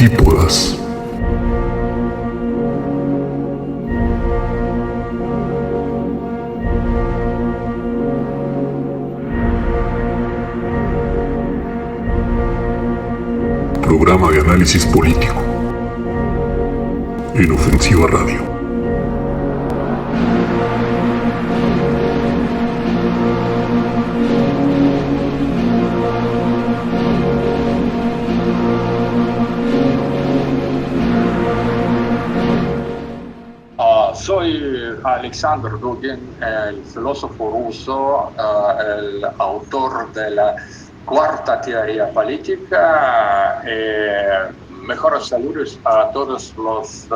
Antípodas. Programa de análisis político en Ofensiva Radio. Soy Alexander Dugin, el filósofo ruso, el autor de la cuarta teoría política. Mejores saludos a todos los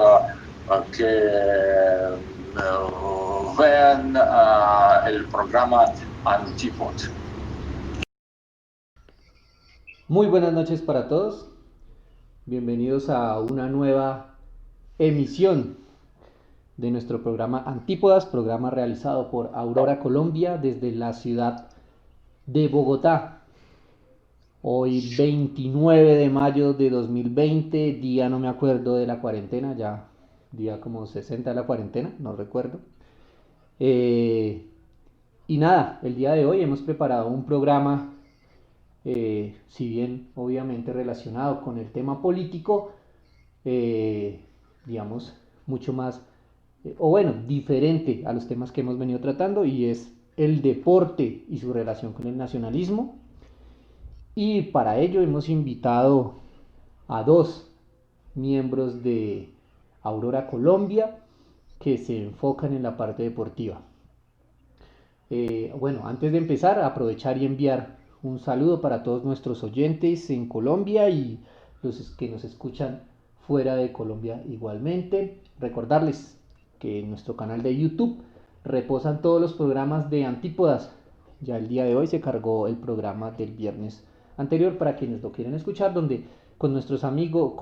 que ven el programa Antípodas. Muy buenas noches para todos. Bienvenidos a una nueva emisión de nuestro programa Antípodas, programa realizado por Aurora Colombia desde la ciudad de Bogotá. Hoy 29 de mayo de 2020, día no me acuerdo de la cuarentena, ya día como 60 de la cuarentena, no recuerdo. Y nada, el día de hoy hemos preparado un programa, si bien obviamente relacionado con el tema político, digamos, mucho más diferente a los temas que hemos venido tratando, y es el deporte y su relación con el nacionalismo. Y para ello hemos invitado a dos miembros de Aurora Colombia que se enfocan en la parte deportiva. Antes de empezar, aprovechar y enviar un saludo para todos nuestros oyentes en Colombia y los que nos escuchan fuera de Colombia igualmente. Recordarles que en nuestro canal de YouTube reposan todos los programas de Antípodas. Ya el día de hoy se cargó el programa del viernes anterior para quienes lo quieren escuchar, donde con nuestro amigo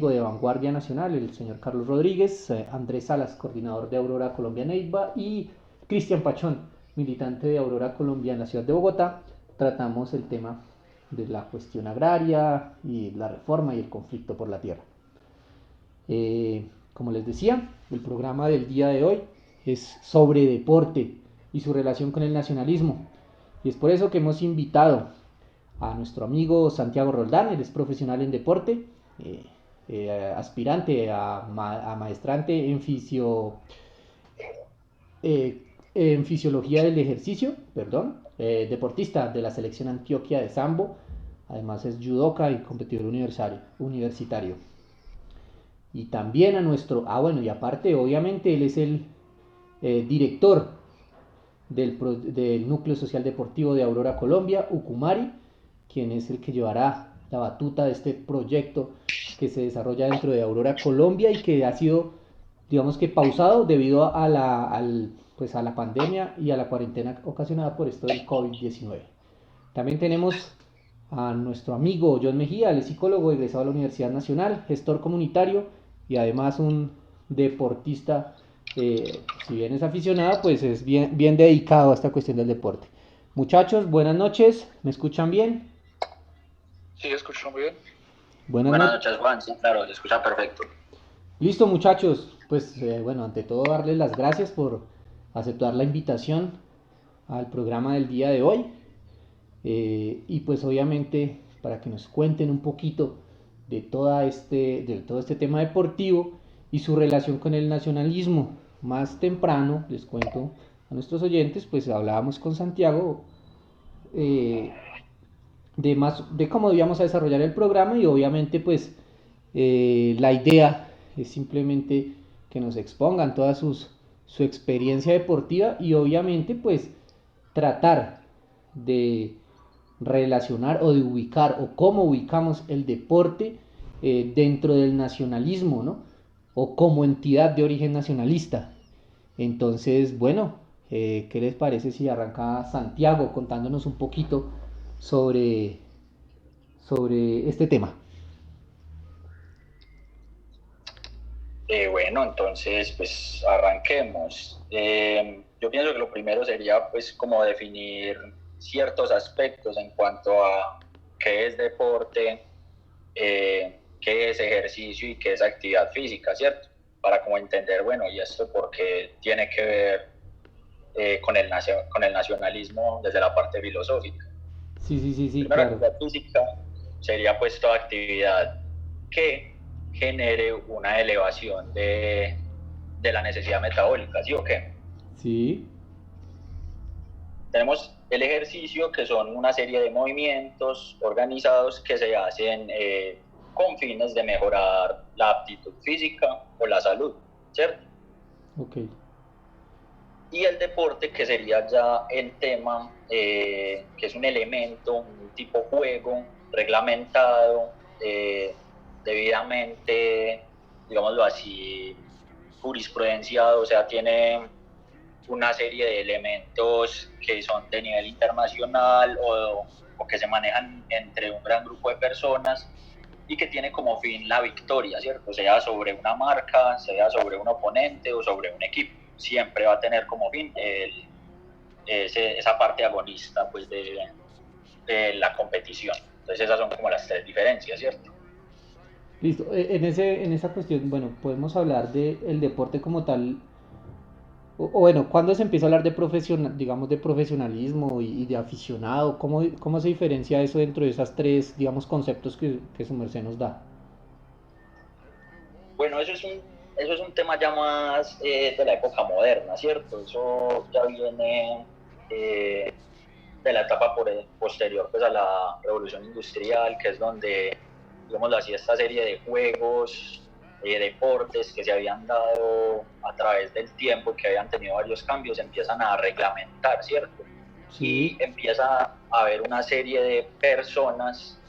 de Vanguardia Nacional, el señor Carlos Rodríguez, Andrés Salas, coordinador de Aurora Colombia Neiva, y Cristian Pachón, militante de Aurora Colombia en la ciudad de Bogotá, tratamos el tema de la cuestión agraria y la reforma y el conflicto por la tierra. Como les decía, el programa del día de hoy es sobre deporte y su relación con el nacionalismo. Y es por eso que hemos invitado a nuestro amigo Santiago Roldán. Él es profesional en deporte, aspirante a maestrante en fisiología del ejercicio, deportista de la selección Antioquia de Sambo. Además es judoka y competidor universitario. Y también y aparte, obviamente, él es el director del Núcleo Social Deportivo de Aurora Colombia, Ucumari, quien es el que llevará la batuta de este proyecto que se desarrolla dentro de Aurora Colombia y que ha sido, digamos que pausado debido a la pandemia y a la cuarentena ocasionada por esto del COVID-19. También tenemos a nuestro amigo John Mejía, él es psicólogo egresado de la Universidad Nacional, gestor comunitario y además un deportista, si bien es aficionado, pues es bien dedicado a esta cuestión del deporte. Muchachos, buenas noches, ¿me escuchan bien? Sí, escucho muy bien. Buenas noches, Juan, sí, claro, se escucha perfecto. Listo, muchachos, pues ante todo darles las gracias por aceptar la invitación al programa del día de hoy. Y pues obviamente para que nos cuenten un poquito de todo este tema deportivo y su relación con el nacionalismo. Más temprano, les cuento a nuestros oyentes, pues hablábamos con Santiago de cómo íbamos a desarrollar el programa, y obviamente pues la idea es simplemente que nos expongan toda su experiencia deportiva y obviamente pues tratar de relacionar o de ubicar o cómo ubicamos el deporte dentro del nacionalismo, ¿no? O como entidad de origen nacionalista. Entonces, ¿qué les parece si arranca Santiago contándonos un poquito sobre este tema? Entonces, pues arranquemos. Yo pienso que lo primero sería, pues, como definir ciertos aspectos en cuanto a qué es deporte, qué es ejercicio y qué es actividad física, ¿cierto? Para como entender, bueno, y esto porque tiene que ver con el nacionalismo desde la parte filosófica. Sí, Primero, claro. actividad física sería pues toda actividad que genere una elevación de la necesidad metabólica, ¿sí o qué? Sí. Tenemos el ejercicio, que son una serie de movimientos organizados que se hacen con fines de mejorar la aptitud física o la salud, ¿cierto? Ok. Y el deporte, que sería ya el tema, que es un elemento, un tipo juego reglamentado, debidamente, digámoslo así, jurisprudenciado, o sea, tiene una serie de elementos que son de nivel internacional o que se manejan entre un gran grupo de personas y que tiene como fin la victoria, ¿cierto? Sea sobre una marca, sea sobre un oponente o sobre un equipo. Siempre va a tener como fin esa parte agonista pues, de la competición. Entonces esas son como las tres diferencias, ¿cierto? Listo. En esa cuestión, bueno, podemos hablar de el deporte como tal. O bueno, ¿cuándo se empieza a hablar de digamos, de profesionalismo y de aficionado? ¿Cómo se diferencia eso dentro de esas tres, digamos, conceptos que su merced nos da? Bueno, eso es un tema ya más de la época moderna, ¿cierto? Eso ya viene de la etapa posterior pues, a la revolución industrial, que es donde, digámoslo así, esta serie de juegos, deportes que se habían dado a través del tiempo y que habían tenido varios cambios, empiezan a reglamentar, ¿cierto? Sí. Y empieza a haber una serie de personas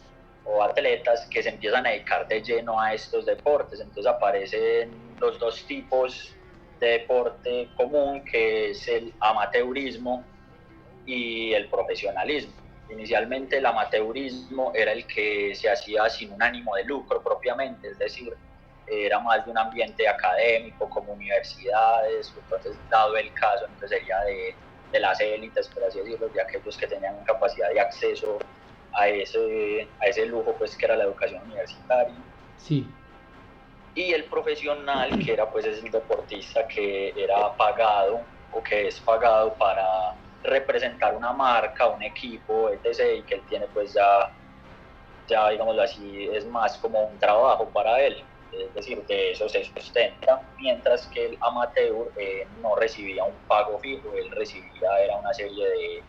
o atletas que se empiezan a dedicar de lleno a estos deportes. Entonces aparecen los dos tipos de deporte común, que es el amateurismo y el profesionalismo. Inicialmente el amateurismo era el que se hacía sin un ánimo de lucro propiamente, es decir, era más de un ambiente académico como universidades, entonces dado el caso, entonces sería de las élites, por así decirlo, de aquellos que tenían capacidad de acceso a ese lujo pues que era la educación universitaria. Sí. Y el profesional, que era pues es el deportista que era pagado o que es pagado para representar una marca, un equipo, etc. Y que él tiene pues ya digámoslo así, es más como un trabajo para él. Es decir, de eso se sustenta, mientras que el amateur no recibía un pago fijo, él recibía era una serie de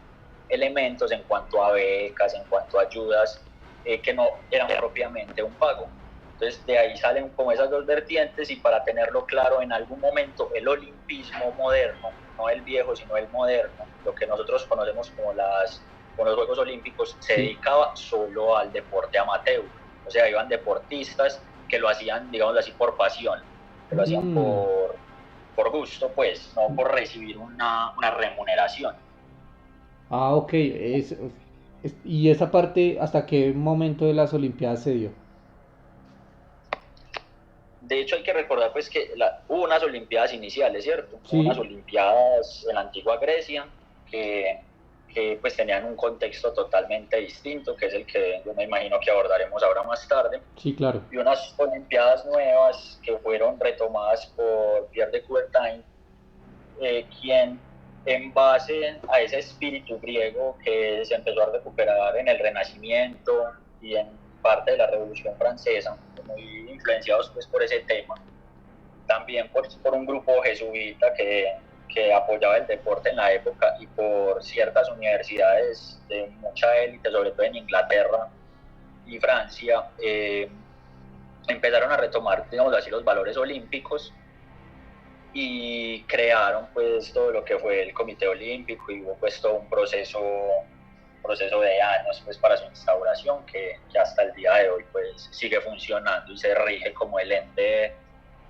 elementos en cuanto a becas, en cuanto a ayudas, que no eran propiamente un pago. Entonces de ahí salen como esas dos vertientes, y para tenerlo claro, en algún momento el olimpismo moderno, no el viejo sino el moderno, lo que nosotros conocemos como los Juegos Olímpicos, se dedicaba solo al deporte amateur. O sea, iban deportistas que lo hacían, digamos así, por pasión, que lo hacían por gusto, pues, no por recibir una remuneración. Ah, ok. ¿Y esa parte hasta qué momento de las Olimpiadas se dio? De hecho, hay que recordar pues que hubo unas Olimpiadas iniciales, ¿cierto? Hubo unas Sí. Olimpiadas en la antigua Grecia que pues tenían un contexto totalmente distinto, que es el que yo me imagino que abordaremos ahora más tarde. Sí, claro. Y unas Olimpiadas nuevas que fueron retomadas por Pierre de Coubertin, quien, en base a ese espíritu griego que se empezó a recuperar en el Renacimiento y en parte de la Revolución Francesa, muy influenciados pues por ese tema, también por un grupo jesuita que apoyaba el deporte en la época, y por ciertas universidades de mucha élite, sobre todo en Inglaterra y Francia, empezaron a retomar, digamos así, los valores olímpicos y crearon pues todo lo que fue el Comité Olímpico, y hubo pues todo un proceso de años pues para su instauración, que hasta el día de hoy pues sigue funcionando y se rige como el ente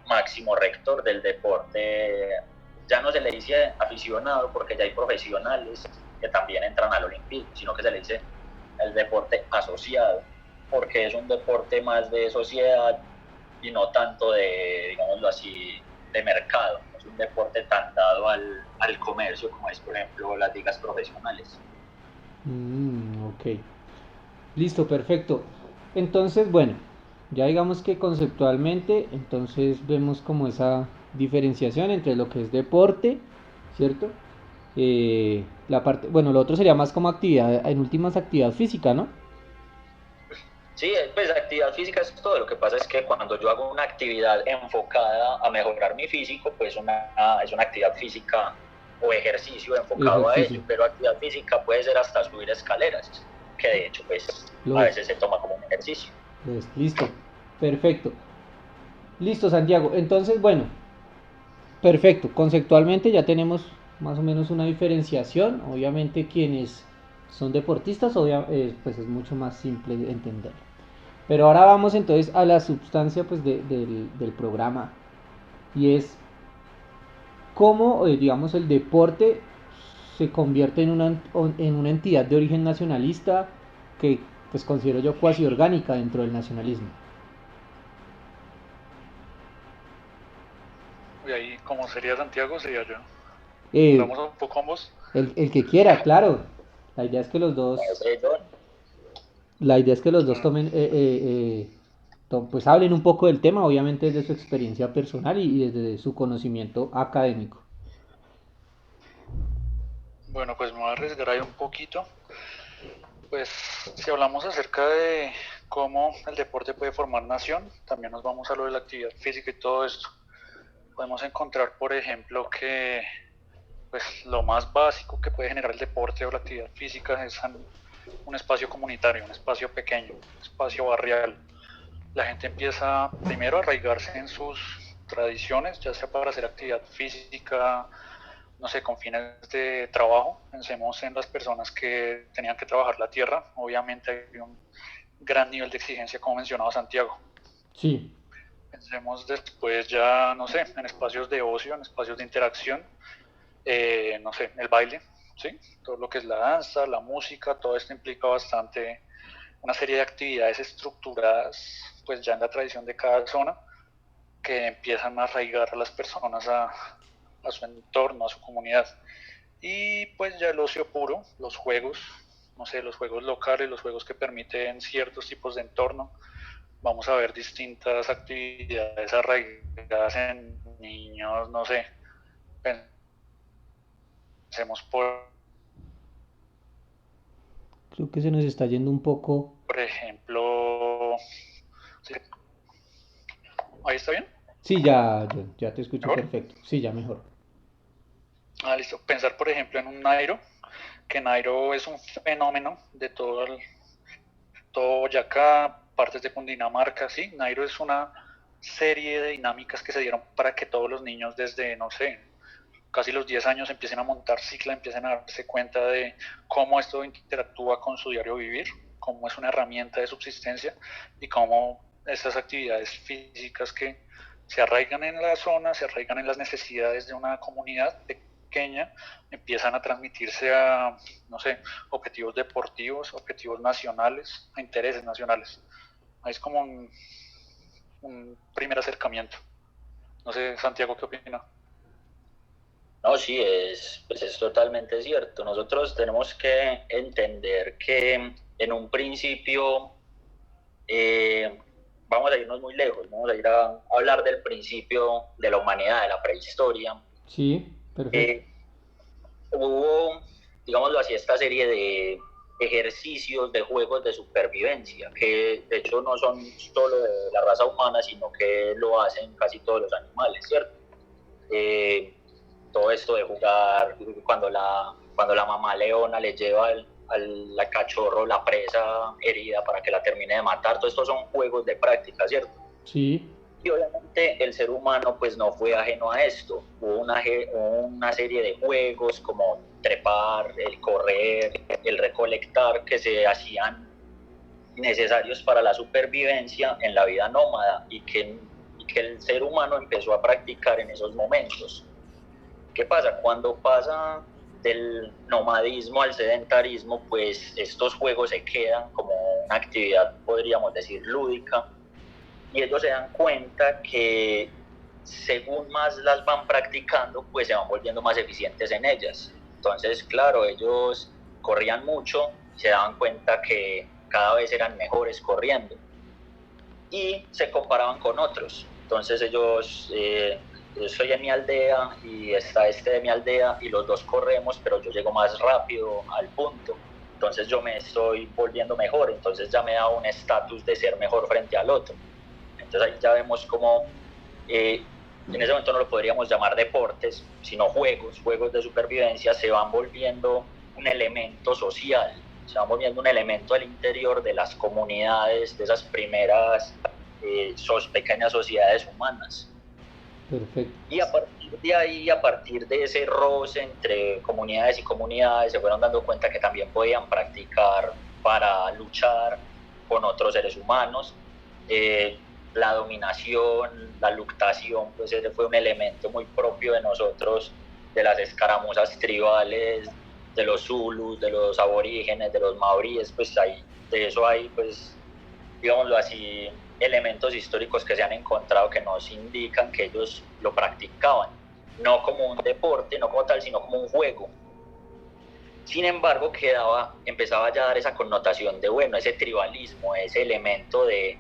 máximo rector del deporte. Ya no se le dice aficionado porque ya hay profesionales que también entran al olimpismo, sino que se le dice el deporte asociado, porque es un deporte más de sociedad y no tanto de, digámoslo así, de mercado. Es un deporte tan dado al comercio como es, por ejemplo, las ligas profesionales. Ok. Listo, perfecto. Entonces, bueno, Ya digamos que conceptualmente, entonces vemos como esa diferenciación entre lo que es deporte, ¿cierto? La parte, bueno, lo otro sería más como actividad, en últimas actividad física, ¿no? Sí, pues actividad física es todo. Lo que pasa es que cuando yo hago una actividad enfocada a mejorar mi físico, pues es una actividad física o ejercicio enfocado a Ejercicio. ello, pero actividad física puede ser hasta subir escaleras, que de hecho pues Lo a es, veces se toma como un ejercicio. lo es. Listo. Perfecto. Listo, Santiago. Entonces, bueno, perfecto. Conceptualmente ya tenemos más o menos una diferenciación. Obviamente quienes son deportistas, pues es mucho más simple de entenderlo. Pero ahora vamos entonces a la sustancia pues, del programa. Y es cómo, digamos, el deporte se convierte en una entidad de origen nacionalista que pues considero yo cuasi orgánica dentro del nacionalismo. Y ahí, como sería Santiago, sería yo. Eh, Vamos un poco ambos. el que quiera, claro. La idea es que los dos, la idea es que los dos Mm, tomen, pues hablen un poco del tema, obviamente desde su experiencia personal y desde su conocimiento académico. Bueno, pues me voy a arriesgar ahí un poquito. Pues si hablamos acerca de cómo el deporte puede formar nación, también nos vamos a lo de la actividad física y todo esto. Podemos encontrar, por ejemplo, que pues lo más básico que puede generar el deporte o la actividad física es un espacio comunitario, un espacio pequeño, un espacio barrial. La gente empieza primero a arraigarse en sus tradiciones, ya sea para hacer actividad física, no sé, con fines de trabajo. Pensemos en las personas que tenían que trabajar la tierra. Obviamente hay un gran nivel de exigencia, como mencionaba Santiago. Sí, Pensemos después ya, no sé, en espacios de ocio, en espacios de interacción, no sé, el baile, ¿sí? Todo lo que es la danza, la música, todo esto implica bastante una serie de actividades estructuradas, pues ya en la tradición de cada zona, que empiezan a arraigar a las personas a su entorno, a su comunidad. Y pues ya el ocio puro, los juegos, no sé, los juegos locales, los juegos que permiten ciertos tipos de entorno. Vamos a ver distintas actividades arraigadas en niños, no sé, pensemos creo que se nos está yendo un poco. por ejemplo, ¿sí? ¿Ahí está bien? Sí, ya, ya te escucho ¿Mejor? perfecto. Sí, ya mejor. Ah, listo. Pensar, por ejemplo, en un Nairo, que Nairo es un fenómeno de todo Boyacá, partes de Cundinamarca, sí. Nairo es una serie de dinámicas que se dieron para que todos los niños desde, no sé, casi los 10 años empiecen a montar cicla, empiecen a darse cuenta de cómo esto interactúa con su diario vivir, cómo es una herramienta de subsistencia y cómo estas actividades físicas que se arraigan en la zona, se arraigan en las necesidades de una comunidad pequeña, empiezan a transmitirse a, no sé, objetivos deportivos, objetivos nacionales, a intereses nacionales. Ahí es como un primer acercamiento. No sé, Santiago, ¿qué opina? No, sí, pues es totalmente cierto. Nosotros tenemos que entender que en un principio eh, vamos a irnos muy lejos, vamos a ir a hablar del principio de la humanidad, de la prehistoria. Sí, perfecto. Eh, Hubo, digámoslo así, esta serie de ejercicios, de juegos de supervivencia, que de hecho no son solo de la raza humana, sino que lo hacen casi todos los animales, ¿cierto? Eh, Todo esto de jugar cuando la mamá leona le lleva al cachorro la presa herida para que la termine de matar, todo esto son juegos de práctica, ¿cierto? Sí, Y obviamente el ser humano pues no fue ajeno a esto, hubo una serie de juegos como trepar, el correr, el recolectar que se hacían necesarios para la supervivencia en la vida nómada y que el ser humano empezó a practicar en esos momentos. ¿Qué pasa? Cuando pasa del nomadismo al sedentarismo, pues estos juegos se quedan como una actividad, podríamos decir, lúdica, y ellos se dan cuenta que según más las van practicando, pues se van volviendo más eficientes en ellas. Entonces, claro, ellos corrían mucho y se daban cuenta que cada vez eran mejores corriendo. y se comparaban con otros. Entonces ellos, yo estoy en mi aldea y está este de mi aldea y los dos corremos, pero yo llego más rápido al punto. Entonces yo me estoy volviendo mejor, entonces ya me da un estatus de ser mejor frente al otro. Entonces ahí ya vemos cómo en ese momento no lo podríamos llamar deportes, sino juegos de supervivencia se van volviendo un elemento social, se van volviendo un elemento al interior de las comunidades, de esas primeras pequeñas sociedades humanas. Perfecto. Y a partir de ahí, a partir de ese roce entre comunidades y comunidades, se fueron dando cuenta que también podían practicar para luchar con otros seres humanos. La dominación, la luctación, pues ese fue un elemento muy propio de nosotros, de las escaramuzas tribales, de los zulus, de los aborígenes, de los maoríes, pues ahí, de eso hay, pues, digámoslo así, elementos históricos que se han encontrado que nos indican que ellos lo practicaban, no como un deporte, no como tal, sino como un juego. Sin embargo, empezaba ya a dar esa connotación de, bueno, ese tribalismo, ese elemento de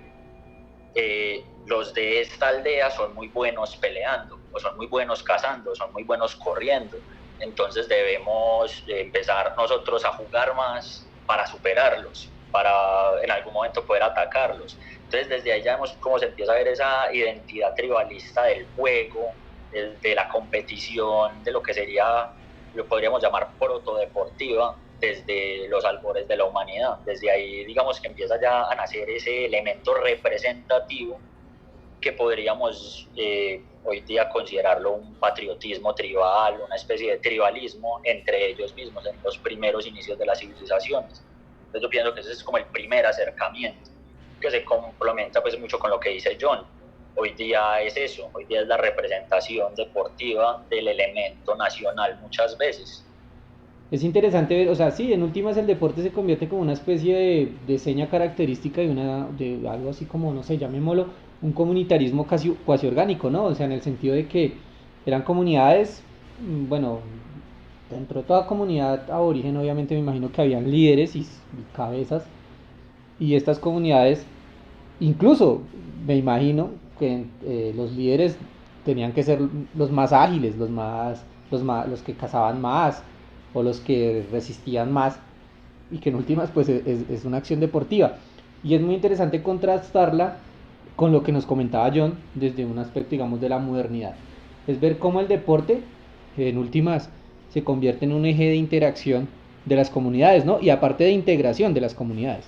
los de esta aldea son muy buenos peleando, o son muy buenos cazando, son muy buenos corriendo, entonces debemos empezar nosotros a jugar más para superarlos, para en algún momento poder atacarlos. Entonces desde ahí ya vemos cómo se empieza a ver esa identidad tribalista del juego, de la competición, de lo que sería, lo podríamos llamar protodeportiva, desde los albores de la humanidad. Desde ahí, digamos que empieza ya a nacer ese elemento representativo que podríamos hoy día considerarlo un patriotismo tribal, una especie de tribalismo entre ellos mismos en los primeros inicios de las civilizaciones. Entonces yo pienso que ese es como el primer acercamiento, que se complementa pues mucho con lo que dice John. Hoy día es eso, hoy día es la representación deportiva del elemento nacional muchas veces. Es interesante ver, o sea, sí, en últimas el deporte se convierte como una especie de seña característica de algo así como, no sé, llamémoslo, un comunitarismo cuasi orgánico, ¿no? O sea, en el sentido de que eran comunidades, bueno, dentro de toda comunidad aborigen obviamente me imagino que habían líderes y cabezas, y estas comunidades, incluso me imagino que los líderes tenían que ser los más ágiles, los que cazaban más, o los que resistían más, y que en últimas pues es una acción deportiva. Y es muy interesante contrastarla con lo que nos comentaba John desde un aspecto, digamos, de la modernidad. Es ver cómo el deporte, en últimas, se convierte en un eje de interacción de las comunidades, ¿no? Y aparte de integración de las comunidades.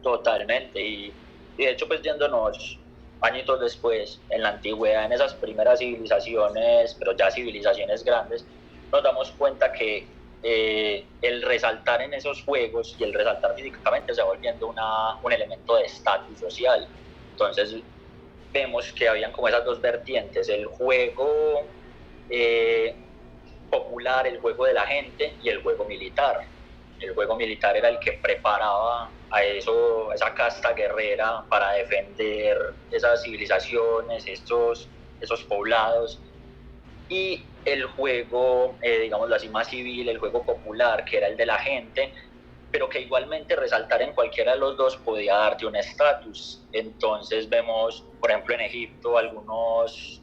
Totalmente. Y de hecho, pues yéndonos añitos después, en la antigüedad, en esas primeras civilizaciones, pero ya civilizaciones grandes, nos damos cuenta que el resaltar en esos juegos y el resaltar físicamente se va volviendo un elemento de estatus social. Entonces vemos que habían como esas dos vertientes, el juego popular, el juego de la gente, y el juego militar. El juego militar era el que preparaba a esa casta guerrera para defender esas civilizaciones, esos poblados. Y el juego, digámoslo así, más civil, el juego popular, que era el de la gente, pero que igualmente resaltar en cualquiera de los dos podía darte un estatus. Entonces vemos, por ejemplo, en Egipto, algunos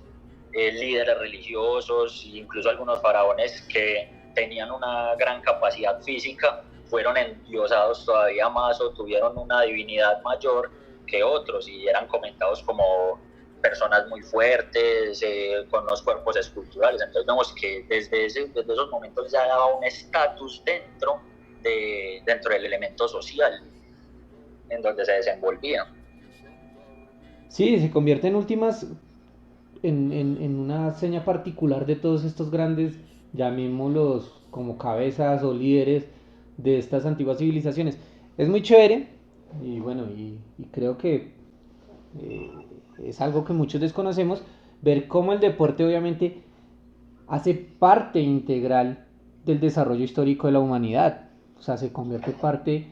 líderes religiosos, incluso algunos faraones que tenían una gran capacidad física, fueron endiosados todavía más o tuvieron una divinidad mayor que otros y eran comentados como personas muy fuertes, con unos cuerpos esculturales. Entonces vemos que desde esos momentos ya daba un estatus dentro del elemento social en donde se desenvolvía. Sí, se convierte en últimas en una seña particular de todos estos grandes, llamémoslos como cabezas o líderes de estas antiguas civilizaciones. Es muy chévere y bueno, y creo que eh, es algo que muchos desconocemos, ver cómo el deporte obviamente hace parte integral del desarrollo histórico de la humanidad. O sea, se convierte parte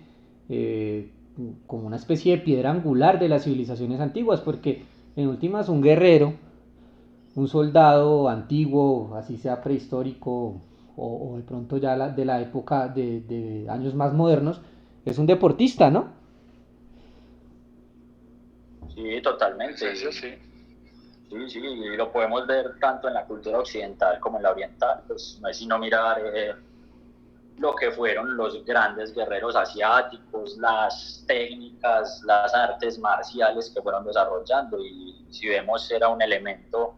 como una especie de piedra angular de las civilizaciones antiguas, porque en últimas un guerrero, un soldado antiguo, así sea prehistórico o de pronto ya de la época de años más modernos, es un deportista, ¿no? Sí, totalmente. Sí, sí. Sí, y lo podemos ver tanto en la cultura occidental como en la oriental. Pues no es sino mirar lo que fueron los grandes guerreros asiáticos, las técnicas, las artes marciales que fueron desarrollando, y si vemos era un elemento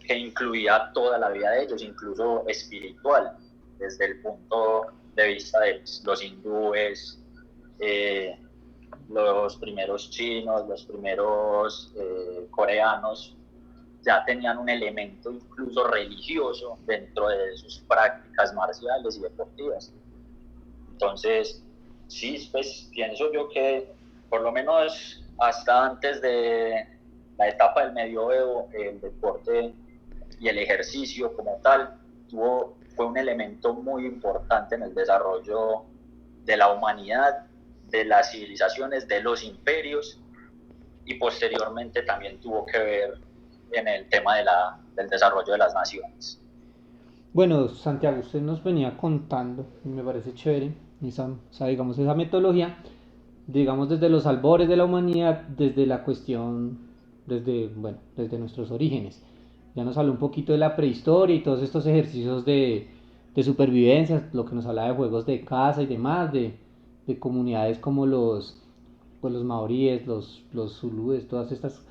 que incluía toda la vida de ellos, incluso espiritual, desde el punto de vista de los hindúes, los primeros chinos, los primeros coreanos, ya tenían un elemento incluso religioso dentro de sus prácticas marciales y deportivas. Entonces, sí, pues pienso yo que por lo menos hasta antes de la etapa del medioevo, el deporte y el ejercicio como tal fue un elemento muy importante en el desarrollo de la humanidad, de las civilizaciones, de los imperios, y posteriormente también tuvo que ver en el tema del desarrollo de las naciones. Bueno, Santiago, usted nos venía contando, y me parece chévere, digamos, esa metodología, digamos, desde los albores de la humanidad, desde la cuestión, desde nuestros orígenes. Ya nos habló un poquito de la prehistoria y todos estos ejercicios de supervivencia, lo que nos hablaba de juegos de caza y demás, de comunidades como los maoríes, los zulúes, todas estas,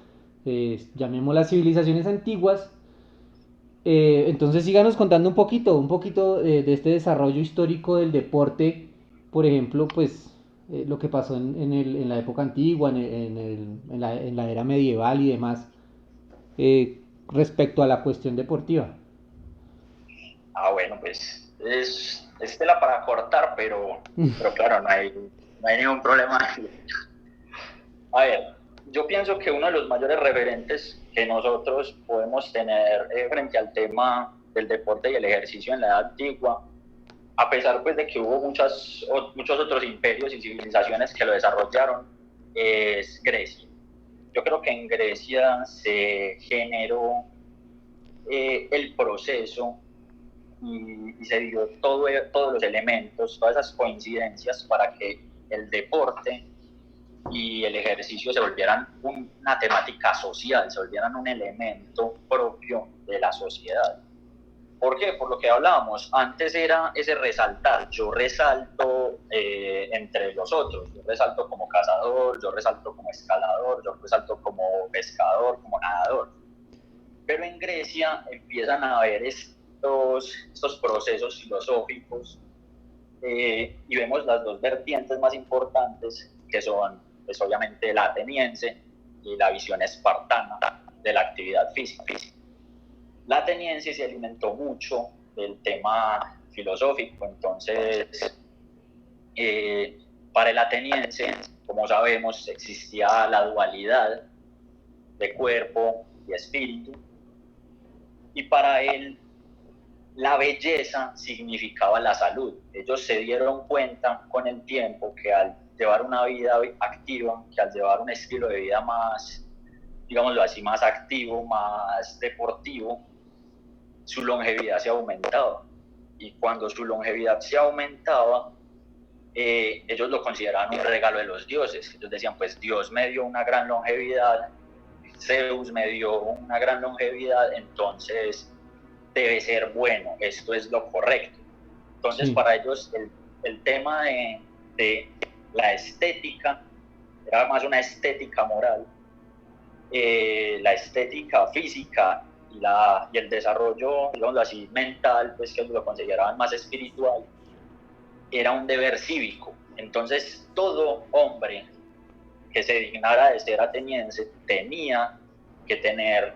llamémoslas civilizaciones antiguas. Entonces síganos contando un poquito de este desarrollo histórico del deporte, por ejemplo, pues lo que pasó en la época antigua, en la era medieval y demás, respecto a la cuestión deportiva. Bueno, pues es tela para cortar, pero claro, no hay ningún problema. A ver, yo pienso que uno de los mayores referentes que nosotros podemos tener frente al tema del deporte y el ejercicio en la edad antigua, a pesar pues de que hubo muchos otros imperios y civilizaciones que lo desarrollaron, es Grecia. Yo creo que en Grecia se generó el proceso y se dio todos los elementos, todas esas coincidencias para que el deporte y el ejercicio se volvieran una temática social, se volvieran un elemento propio de la sociedad. ¿Por qué? Por lo que hablábamos, antes era ese resaltar, yo resalto entre los otros, yo resalto como cazador, yo resalto como escalador, yo resalto como pescador, como nadador. Pero en Grecia empiezan a haber estos procesos filosóficos y vemos las dos vertientes más importantes, que son pues obviamente la ateniense y la visión espartana de la actividad física. La ateniense se alimentó mucho del tema filosófico, entonces para el ateniense, como sabemos, existía la dualidad de cuerpo y espíritu, y para él la belleza significaba la salud. Ellos se dieron cuenta con el tiempo que al llevar una vida activa, que al llevar un estilo de vida más, digámoslo así, más activo, más deportivo, su longevidad se aumentaba. Y cuando su longevidad se aumentaba, ellos lo consideraban un regalo de los dioses. Ellos decían, pues Dios me dio una gran longevidad, Zeus me dio una gran longevidad, entonces debe ser bueno, esto es lo correcto. Entonces, sí, para ellos el tema de la estética era más una estética moral, la estética física y el desarrollo, digamos así, mental, pues que lo consideraban más espiritual, era un deber cívico. Entonces, todo hombre que se dignara de ser ateniense tenía que tener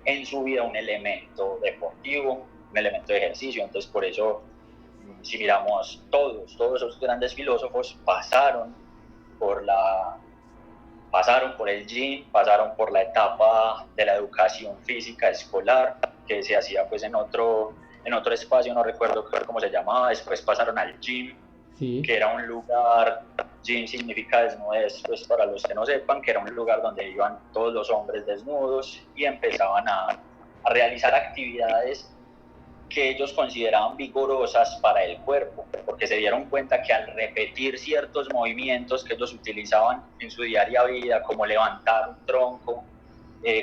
en su vida un elemento deportivo, un elemento de ejercicio. Entonces, por eso, si miramos todos esos grandes filósofos pasaron por el gym, pasaron por la etapa de la educación física escolar, que se hacía pues en otro espacio, no recuerdo cómo se llamaba. Después pasaron al gym, sí, que era un lugar, gym significa desnudez, pues para los que no sepan, que era un lugar donde iban todos los hombres desnudos y empezaban a realizar actividades que ellos consideraban vigorosas para el cuerpo, porque se dieron cuenta que al repetir ciertos movimientos que ellos utilizaban en su diaria vida, como levantar un tronco,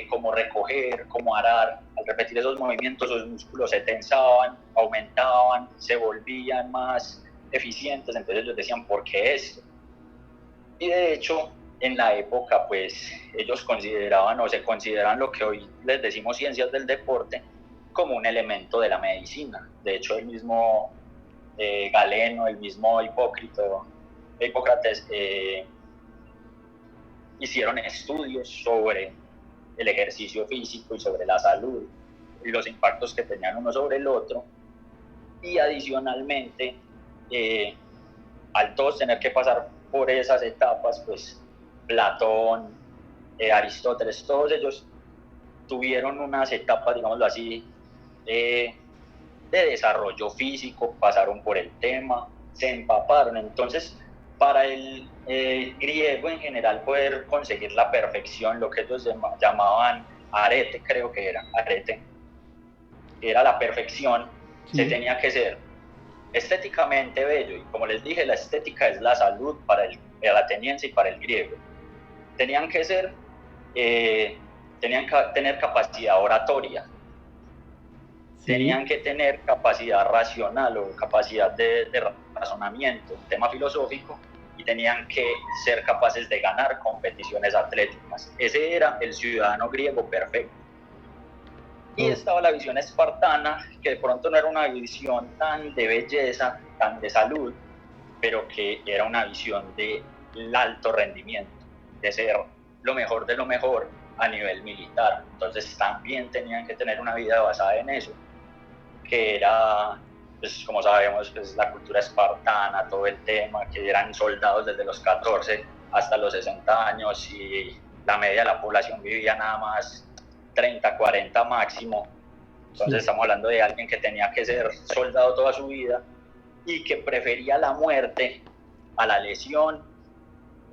como recoger, como arar, al repetir esos movimientos los músculos se tensaban, aumentaban, se volvían más eficientes. Entonces ellos decían, ¿por qué esto? Y de hecho, en la época, pues ellos consideraban o se consideran lo que hoy les decimos ciencias del deporte como un elemento de la medicina. De hecho, el mismo Galeno, el mismo Hipócrates hicieron estudios sobre el ejercicio físico y sobre la salud y los impactos que tenían uno sobre el otro. Y adicionalmente, al todos tener que pasar por esas etapas, pues Platón, Aristóteles, todos ellos tuvieron unas etapas, digámoslo así, de desarrollo físico, pasaron por el tema, se empaparon. Entonces, para el griego en general poder conseguir la perfección, lo que ellos llamaban arete, creo que era arete, era la perfección, sí, se tenía que ser estéticamente bello. Y como les dije, la estética es la salud para el ateniense y para el griego. Tenían que tener capacidad oratoria, sí, tenían que tener capacidad racional o capacidad de razonamiento, un tema filosófico, y tenían que ser capaces de ganar competiciones atléticas. Ese era el ciudadano griego perfecto. Y estaba la visión espartana, que de pronto no era una visión tan de belleza, tan de salud, pero que era una visión del alto rendimiento, de ser lo mejor de lo mejor a nivel militar. Entonces también tenían que tener una vida basada en eso, que era, pues como sabemos, pues la cultura espartana, todo el tema, que eran soldados desde los 14 hasta los 60 años y la media de la población vivía nada más 30, 40 máximo. Entonces, sí, estamos hablando de alguien que tenía que ser soldado toda su vida y que prefería la muerte a la lesión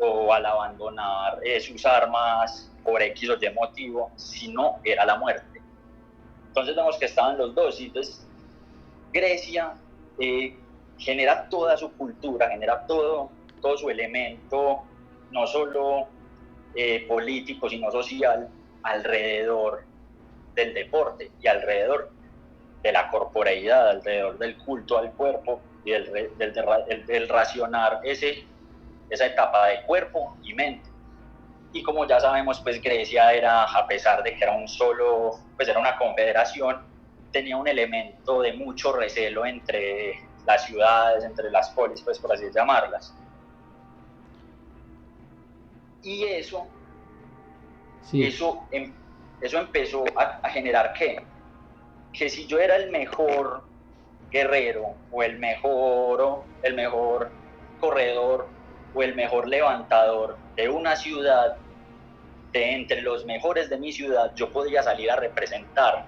o al abandonar sus armas por X o Y motivo, si no era la muerte. Entonces vemos que estaban los dos. Y entonces Grecia genera toda su cultura, genera todo su elemento, no solo político, sino social, alrededor del deporte y alrededor de la corporeidad, alrededor del culto al cuerpo y del racionar esa etapa de cuerpo y mente. Y como ya sabemos, pues Grecia era, a pesar de que era era una confederación, tenía un elemento de mucho recelo entre las ciudades, entre las polis, pues por así llamarlas. Y eso empezó a generar que si yo era el mejor guerrero o el mejor corredor o el mejor levantador de una ciudad, de entre los mejores de mi ciudad, yo podía salir a representar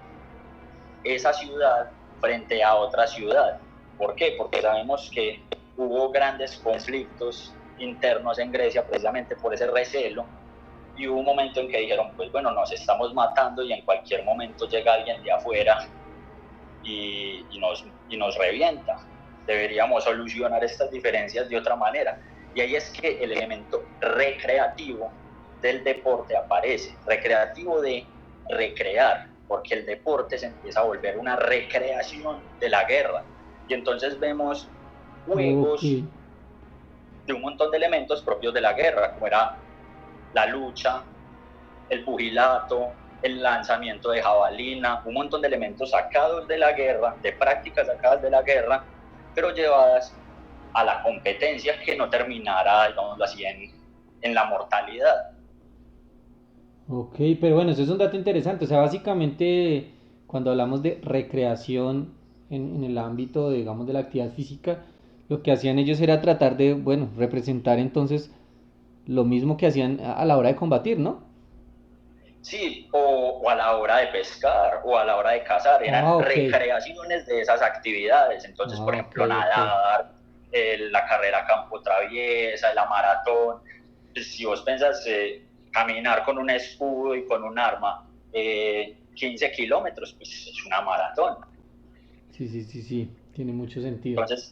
esa ciudad frente a otra ciudad. ¿Por qué? Porque sabemos que hubo grandes conflictos internos en Grecia precisamente por ese recelo, y hubo un momento en que dijeron, pues bueno, nos estamos matando y en cualquier momento llega alguien de afuera y nos revienta. Deberíamos solucionar estas diferencias de otra manera. Y ahí es que el elemento recreativo del deporte aparece, recreativo de recrear, porque el deporte se empieza a volver una recreación de la guerra. Y entonces vemos juegos de un montón de elementos propios de la guerra, como era la lucha, el pugilato, el lanzamiento de jabalina, un montón de elementos sacados de la guerra, de prácticas sacadas de la guerra, pero llevadas a la competencia, que no terminara, digámoslo así, en la mortalidad. Ok, pero bueno, eso es un dato interesante. O sea, básicamente, cuando hablamos de recreación en el ámbito, digamos, de la actividad física, lo que hacían ellos era tratar de, bueno, representar entonces lo mismo que hacían a la hora de combatir, ¿no? Sí, o a la hora de pescar, o a la hora de cazar, eran recreaciones de esas actividades. Entonces, por ejemplo, nadar, la carrera campo traviesa, la maratón. Pues, si vos pensás caminar con un escudo y con un arma 15 kilómetros, pues es una maratón. Sí, tiene mucho sentido. Entonces,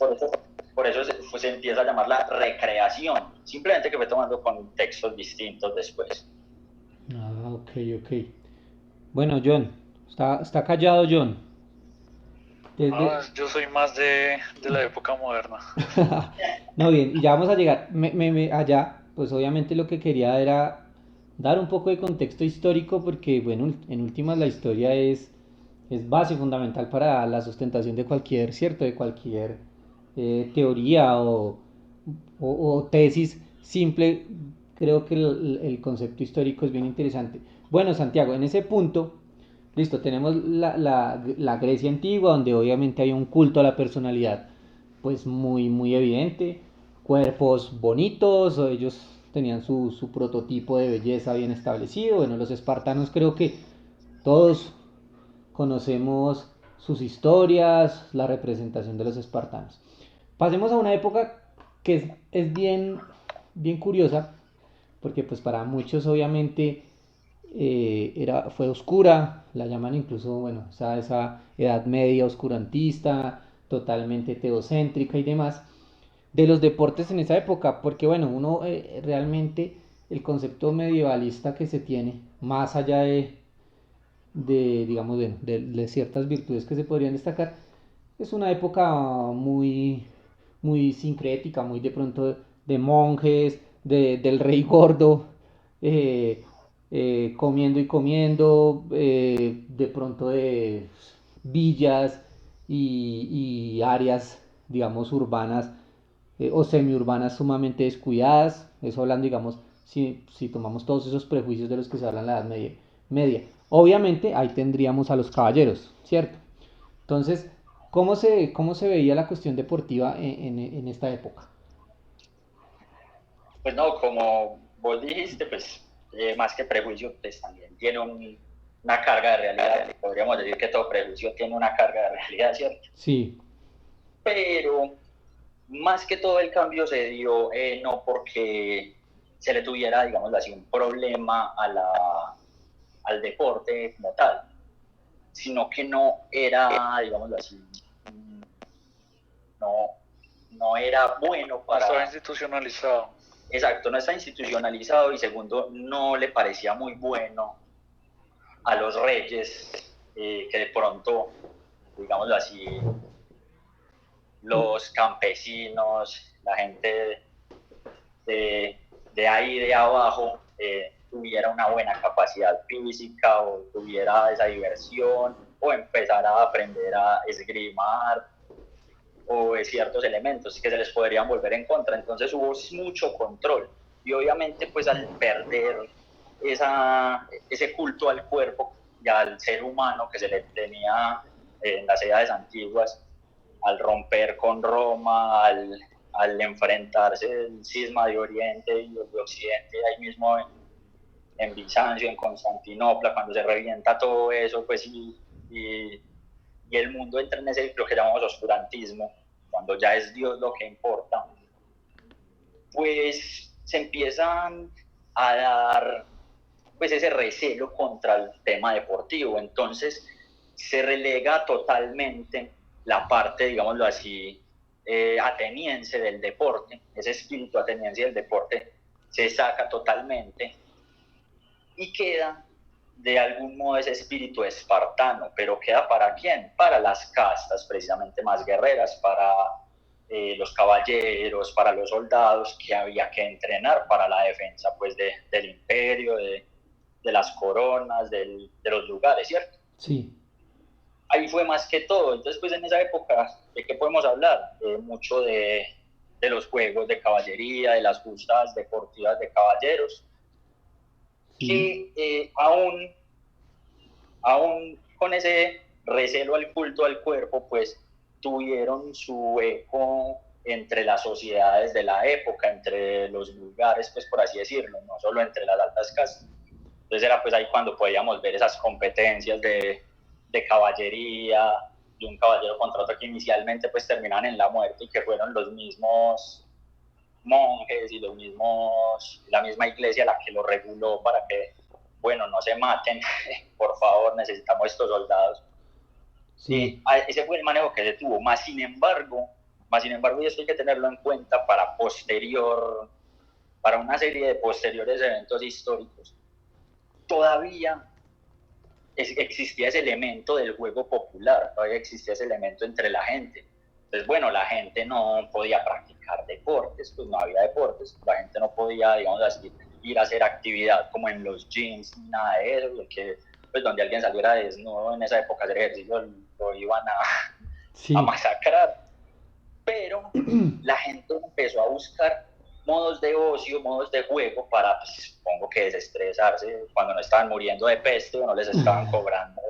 por eso se empieza a llamar la recreación, simplemente que fue tomando contextos distintos después. Ah, ok. Bueno, John, está callado John. No, Desde... yo soy más de la época moderna. No, bien, y ya vamos a llegar allá, pues obviamente lo que quería era dar un poco de contexto histórico porque, bueno, en últimas la historia es base fundamental para la sustentación de cualquier, ¿cierto? De cualquier teoría o tesis simple. Creo que el concepto histórico es bien interesante. Bueno, Santiago, en ese punto, listo, tenemos la Grecia antigua, donde obviamente hay un culto a la personalidad, pues muy evidente, cuerpos bonitos, o ellos tenían su prototipo de belleza bien establecido. Bueno, los espartanos creo que todos conocemos sus historias, la representación de los espartanos. Pasemos a una época que es bien curiosa, porque pues para muchos obviamente fue oscura, la llaman incluso, bueno, esa edad media oscurantista, totalmente teocéntrica y demás, de los deportes en esa época, porque bueno, uno realmente el concepto medievalista que se tiene, más allá digamos, de ciertas virtudes que se podrían destacar, es una época muy sincrética, muy de pronto de monjes, del rey gordo, eh, comiendo y comiendo, de pronto de villas y áreas, digamos, urbanas o semiurbanas sumamente descuidadas. Eso hablando, digamos, si tomamos todos esos prejuicios de los que se habla en la Edad Media. Obviamente ahí tendríamos a los caballeros, ¿cierto? Entonces, ¿cómo se veía la cuestión deportiva en esta época? Pues no, como vos dijiste, pues más que prejuicio, pues también tiene una carga de realidad. Podríamos decir que todo prejuicio tiene una carga de realidad, ¿cierto? Sí, Pero más que todo el cambio se dio no porque se le tuviera, digamos así, un problema al deporte como tal, sino que no era, digamos así, no, no era bueno No estaba para... institucionalizado. Exacto, no está institucionalizado y segundo, no le parecía muy bueno a los reyes que de pronto, digámoslo así, los campesinos, la gente de ahí de abajo tuviera una buena capacidad física o tuviera esa diversión o empezara a aprender a esgrimar o ciertos elementos que se les podrían volver en contra. Entonces hubo mucho control y obviamente pues al perder ese culto al cuerpo y al ser humano que se le tenía en las edades antiguas, al romper con Roma, al enfrentarse el cisma de Oriente y el de Occidente, ahí mismo en Bizancio, en Constantinopla, cuando se revienta todo eso, pues y el mundo entra en ese lo que llamamos oscurantismo, cuando ya es Dios lo que importa, pues se empiezan a dar pues ese recelo contra el tema deportivo. Entonces se relega totalmente la parte, digámoslo así, ateniense del deporte, ese espíritu ateniense del deporte se saca totalmente y queda de algún modo ese espíritu espartano, pero queda para quién? Para las castas precisamente más guerreras, para los caballeros, para los soldados que había que entrenar para la defensa pues del imperio, de las coronas, de los lugares, ¿cierto? sí. Ahí fue más que todo. Entonces, pues en esa época, ¿de qué podemos hablar? Mucho de los juegos de caballería, de las justas deportivas de caballeros, Sí. que aún con ese recelo al culto al cuerpo, pues tuvieron su eco entre las sociedades de la época, entre los vulgares, pues por así decirlo, no solo entre las altas castas. Entonces era pues ahí cuando podíamos ver esas competencias de caballería, de un caballero contra otro que inicialmente pues terminan en la muerte y que fueron los mismos monjes y la misma iglesia la que lo reguló para que, bueno, no se maten, por favor, necesitamos estos soldados. Sí. Ese fue el manejo que se tuvo, más sin embargo, y esto hay que tenerlo en cuenta para una serie de posteriores eventos históricos. Todavía existía ese elemento del juego popular, todavía existía ese elemento entre la gente. Entonces, bueno, la gente no podía practicar deportes, pues no había deportes, la gente no podía, digamos así, ir a hacer actividad como en los gyms, ni nada de eso, porque pues donde alguien saliera desnudo en esa época de hacer ejercicio lo iban a masacrar. Pero la gente empezó a buscar modos de ocio, modos de juego para, pues, supongo que desestresarse cuando no estaban muriendo de peste o no les estaban cobrando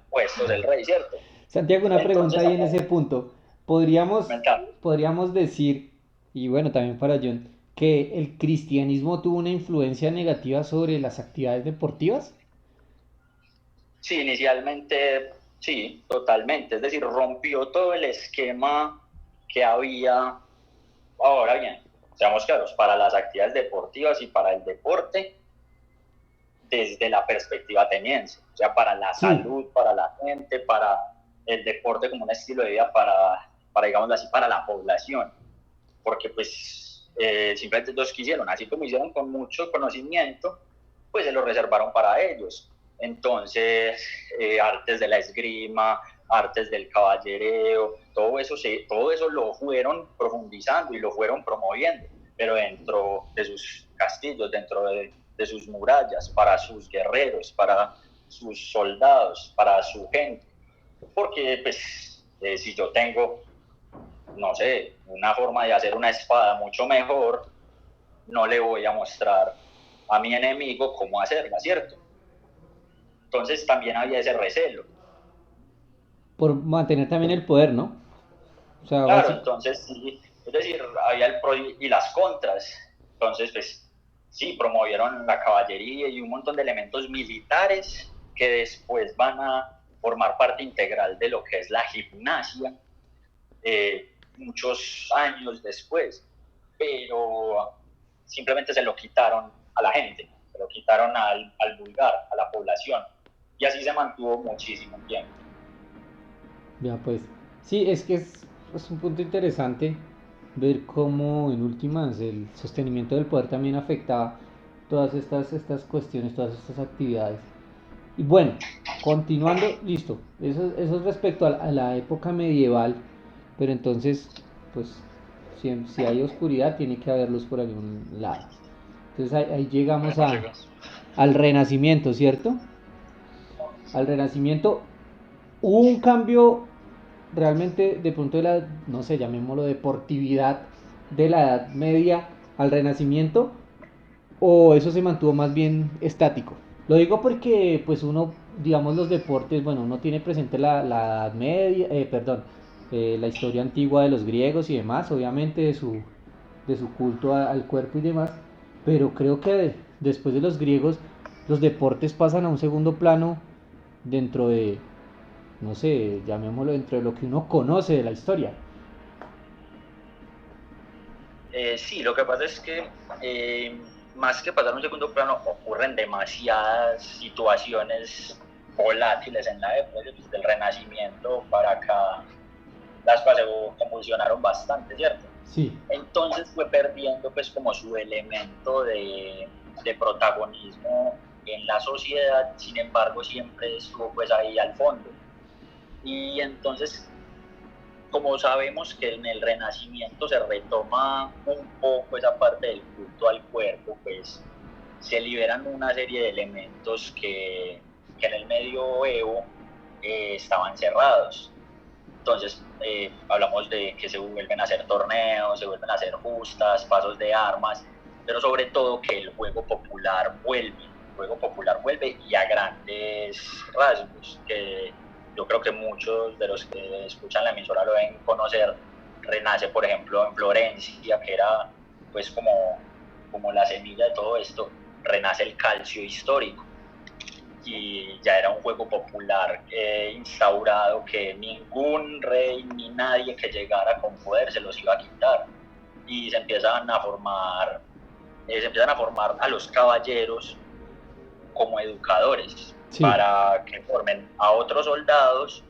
puestos del rey, ¿cierto? Santiago, una pregunta ahí en ese punto. Podríamos decir, y bueno, también para John, que el cristianismo tuvo una influencia negativa sobre las actividades deportivas. Sí, inicialmente sí, totalmente. Es decir, rompió todo el esquema que había. Ahora bien, seamos claros, para las actividades deportivas y para el deporte, desde la perspectiva ateniense, o sea, para la salud, para la gente, para el deporte como un estilo de vida para digámoslo así, para la población, porque pues simplemente los quisieron, así como hicieron con mucho conocimiento, pues se lo reservaron para ellos. Entonces, artes de la esgrima, artes del caballereo, todo eso lo fueron profundizando y lo fueron promoviendo, pero dentro de sus castillos, dentro de sus murallas, para sus guerreros, para sus soldados, para su gente. Porque pues si yo tengo, no sé, una forma de hacer una espada mucho mejor, no le voy a mostrar a mi enemigo cómo hacerla, ¿cierto? Entonces también había ese recelo. Por mantener también el poder, ¿no? O sea, claro, entonces sí, es decir, había el pro y las contras. Entonces, pues sí, promovieron la caballería y un montón de elementos militares que después van a formar parte integral de lo que es la gimnasia muchos años después, pero simplemente se lo quitaron a la gente, se lo quitaron al vulgar, a la población, y así se mantuvo muchísimo tiempo. Ya, pues, sí, es que es un punto interesante ver cómo en últimas el sostenimiento del poder también afectaba todas estas cuestiones, todas estas actividades. Y bueno, continuando, listo, eso es respecto a la época medieval, pero entonces, pues, si hay oscuridad, tiene que haber luz por algún lado. Entonces ahí llegamos al Renacimiento, ¿cierto? Al Renacimiento hubo un cambio realmente de pronto de la, no sé, llamémoslo deportividad de la Edad Media al Renacimiento, o eso se mantuvo más bien estático. Lo digo porque pues uno, digamos los deportes, bueno, uno tiene presente la Edad Media, la historia antigua de los griegos y demás, obviamente de su culto al cuerpo y demás, pero creo que después de los griegos los deportes pasan a un segundo plano dentro de, no sé, llamémoslo dentro de lo que uno conoce de la historia. Sí, lo que pasa es que más que pasar a un segundo plano, ocurren demasiadas situaciones volátiles en la época del Renacimiento para acá. Las cosas se convulsionaron bastante, ¿cierto? Sí. Entonces fue perdiendo pues como su elemento de protagonismo en la sociedad, sin embargo siempre estuvo pues ahí al fondo. Y entonces, como sabemos que en el Renacimiento se retoma un poco esa parte del culto al cuerpo, pues se liberan una serie de elementos que en el medioevo estaban cerrados. Entonces hablamos de que se vuelven a hacer torneos, se vuelven a hacer justas, pasos de armas, pero sobre todo que el juego popular vuelve y a grandes rasgos, que yo creo que muchos de los que escuchan la emisora lo deben conocer. Renace, por ejemplo, en Florencia, que era pues como la semilla de todo esto, renace el calcio histórico. Y ya era un juego popular instaurado que ningún rey ni nadie que llegara con poder se los iba a quitar. Y se empiezan a formar a los caballeros como educadores. Sí. para que formen a otros soldados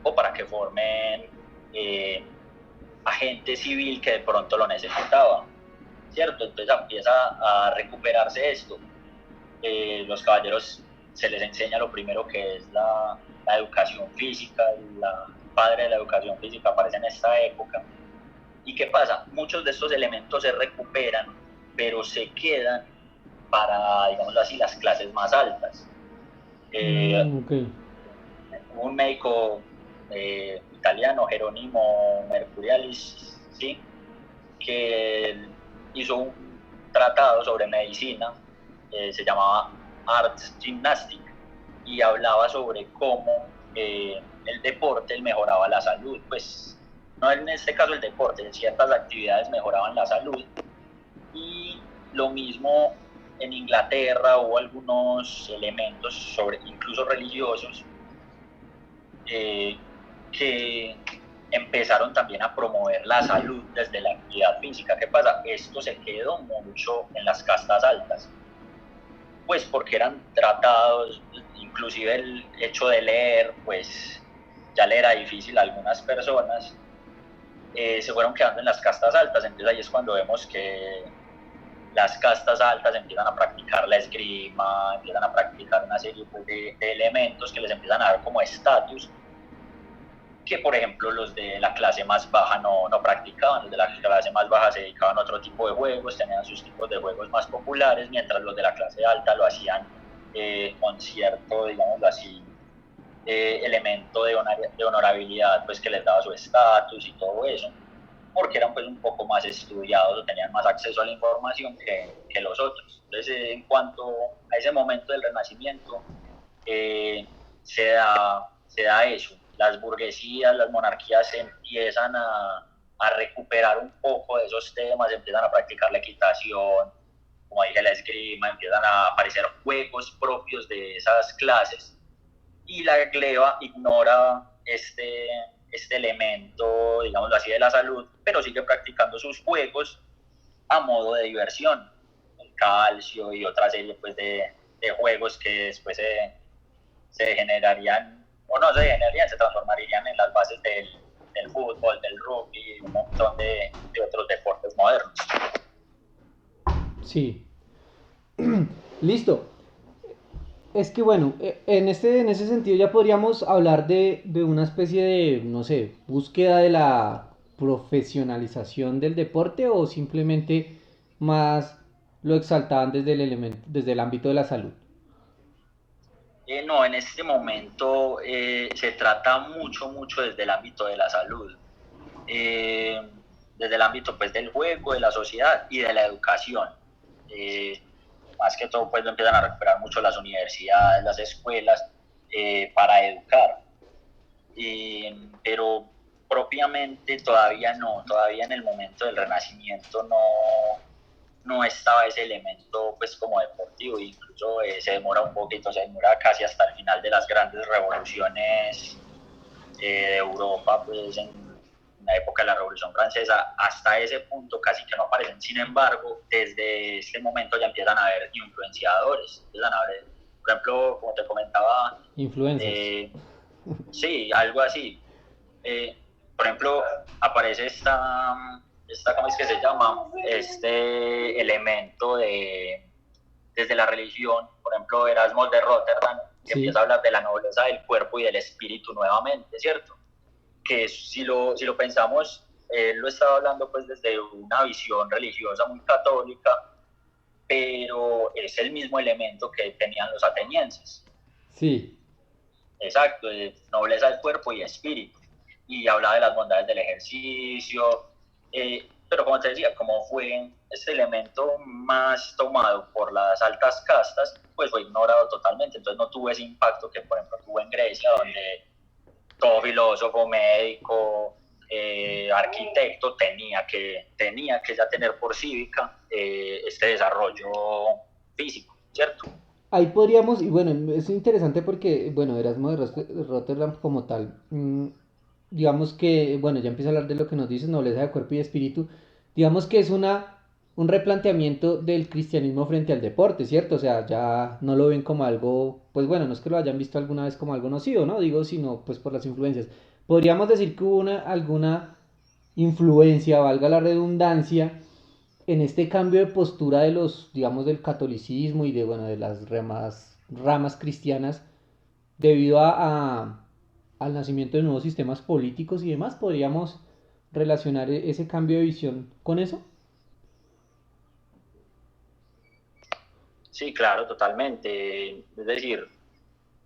o para que formen a gente civil que de pronto lo necesitaba, ¿cierto? Entonces empieza a recuperarse esto. Los caballeros se les enseña lo primero que es la educación física, la padre de la educación física aparece en esta época. ¿Y qué pasa? Muchos de estos elementos se recuperan, pero se quedan para, digámoslo así, las clases más altas. Ok. Un médico italiano, Jerónimo Mercurialis, ¿sí? Que hizo un tratado sobre medicina, se llamaba Arts Gymnastic, y hablaba sobre cómo el deporte mejoraba la salud, pues no en este caso el deporte, en ciertas actividades mejoraban la salud. Y lo mismo en Inglaterra hubo algunos elementos, sobre, incluso religiosos, que empezaron también a promover la salud desde la actividad física. ¿Qué pasa? Esto se quedó mucho en las castas altas, pues porque eran tratados, inclusive el hecho de leer, pues ya le era difícil a algunas personas, se fueron quedando en las castas altas. Entonces ahí es cuando vemos que las castas altas empiezan a practicar la esgrima, empiezan a practicar una serie pues, de elementos que les empiezan a dar como estatus, que por ejemplo los de la clase más baja no practicaban. Los de la clase más baja se dedicaban a otro tipo de juegos, tenían sus tipos de juegos más populares, mientras los de la clase alta lo hacían con cierto, digámoslo así, elemento de honorabilidad, pues que les daba su estatus y todo eso, porque eran pues un poco más estudiados o tenían más acceso a la información que los otros. Entonces, en cuanto a ese momento del Renacimiento, se da eso. Las burguesías, las monarquías empiezan a recuperar un poco de esos temas, empiezan a practicar la equitación, como dije, la esgrima, empiezan a aparecer juegos propios de esas clases, y la gleba ignora este elemento, digámoslo así, de la salud, pero sigue practicando sus juegos a modo de diversión, el calcio y otra serie pues, de juegos que después se degenerarían, o no se degenerarían, se transformarían en las bases del fútbol, del rugby y un montón de otros deportes modernos. Sí. Listo. Es que bueno, en ese sentido ya podríamos hablar de una especie de, no sé, búsqueda de la profesionalización del deporte, o simplemente más lo exaltaban desde el elemento, desde el ámbito de la salud. No, en este momento se trata mucho desde el ámbito de la salud, desde el ámbito pues, del juego, de la sociedad y de la educación. Más que todo pues lo empiezan a recuperar mucho las universidades, las escuelas, para educar. Pero propiamente todavía no, todavía en el momento del Renacimiento no estaba ese elemento pues como deportivo, incluso se demora un poquito, se demora casi hasta el final de las grandes revoluciones de Europa, pues en la época de la Revolución Francesa, hasta ese punto casi que no aparecen. Sin embargo, desde este momento ya empiezan a haber influenciadores, empiezan a haber, por ejemplo, como te comentaba, Influencers. sí, algo así. Por ejemplo, aparece ¿cómo es que se llama? Este elemento desde la religión, por ejemplo, Erasmo de Rotterdam, que Sí. empieza a hablar de la nobleza del cuerpo y del espíritu nuevamente, ¿cierto? Que si lo pensamos, él lo estaba hablando pues desde una visión religiosa muy católica, pero es el mismo elemento que tenían los atenienses. Sí. Exacto, nobleza del cuerpo y espíritu. Y hablaba de las bondades del ejercicio, pero como te decía, como fue este elemento más tomado por las altas castas, pues fue ignorado totalmente. Entonces no tuvo ese impacto que, por ejemplo, tuvo en Grecia, donde todo filósofo, médico, arquitecto tenía que ya tener por cívica este desarrollo físico, ¿cierto? Ahí podríamos, y bueno, es interesante porque, bueno, Erasmo de Rotterdam como tal, digamos que, bueno, ya empieza a hablar de lo que nos dice nobleza de cuerpo y espíritu, digamos que es una un replanteamiento del cristianismo frente al deporte, ¿cierto? O sea, ya no lo ven como algo, pues bueno, no es que lo hayan visto alguna vez como algo nocivo, ¿no? Digo, sino pues por las influencias. Podríamos decir que hubo alguna influencia, valga la redundancia, en este cambio de postura de los, digamos, del catolicismo y de, bueno, de las ramas cristianas debido al nacimiento de nuevos sistemas políticos y demás. ¿Podríamos relacionar ese cambio de visión con eso? Sí, claro, totalmente. Es decir,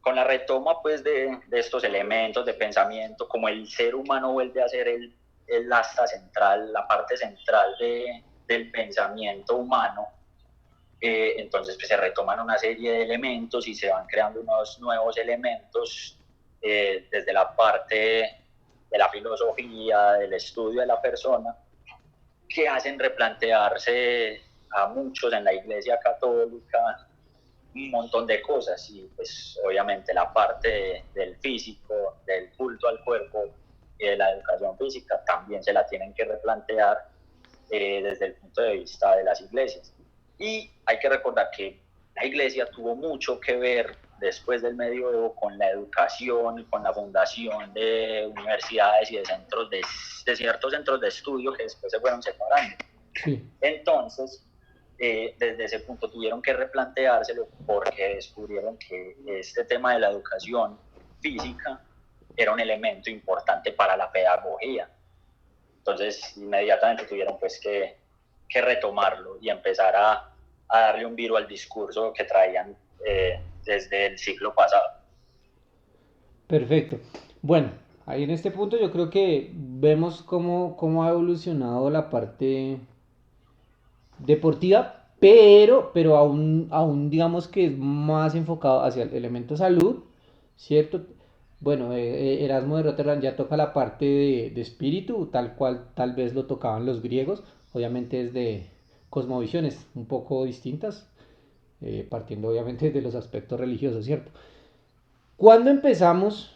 con la retoma pues de estos elementos de pensamiento, como el ser humano vuelve a ser el asta central, la parte central del pensamiento humano, entonces pues, se retoman una serie de elementos y se van creando unos nuevos elementos desde la parte de la filosofía, del estudio de la persona, que hacen replantearse a muchos en la Iglesia Católica un montón de cosas, y pues obviamente la parte del físico, del culto al cuerpo y de la educación física también se la tienen que replantear desde el punto de vista de las iglesias. Y hay que recordar que la iglesia tuvo mucho que ver después del medioevo con la educación y con la fundación de universidades y de centros de ciertos centros de estudio que después se fueron separando. Sí. Entonces, desde ese punto tuvieron que replanteárselo porque descubrieron que este tema de la educación física era un elemento importante para la pedagogía. Entonces, inmediatamente tuvieron pues que retomarlo y empezar a darle un viro al discurso que traían desde el siglo pasado. Perfecto. Bueno, ahí en este punto yo creo que vemos cómo ha evolucionado la parte deportiva, pero aún digamos que es más enfocado hacia el elemento salud, ¿cierto? Bueno, Erasmo de Rotterdam ya toca la parte de espíritu, tal cual tal vez lo tocaban los griegos, obviamente es de cosmovisiones un poco distintas, partiendo obviamente de los aspectos religiosos, ¿cierto? ¿Cuándo empezamos?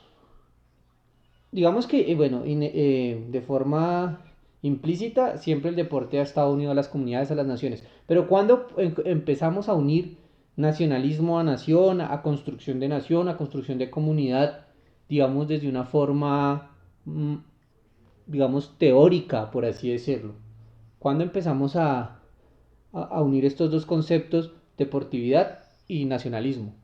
Digamos que, bueno, de forma implícita, siempre el deporte ha estado unido a las comunidades, a las naciones. Pero cuando empezamos a unir nacionalismo a nación, a construcción de nación, a construcción de comunidad, digamos desde una forma, digamos, teórica, por así decirlo. ¿Cuándo empezamos a unir estos dos conceptos, deportividad y nacionalismo?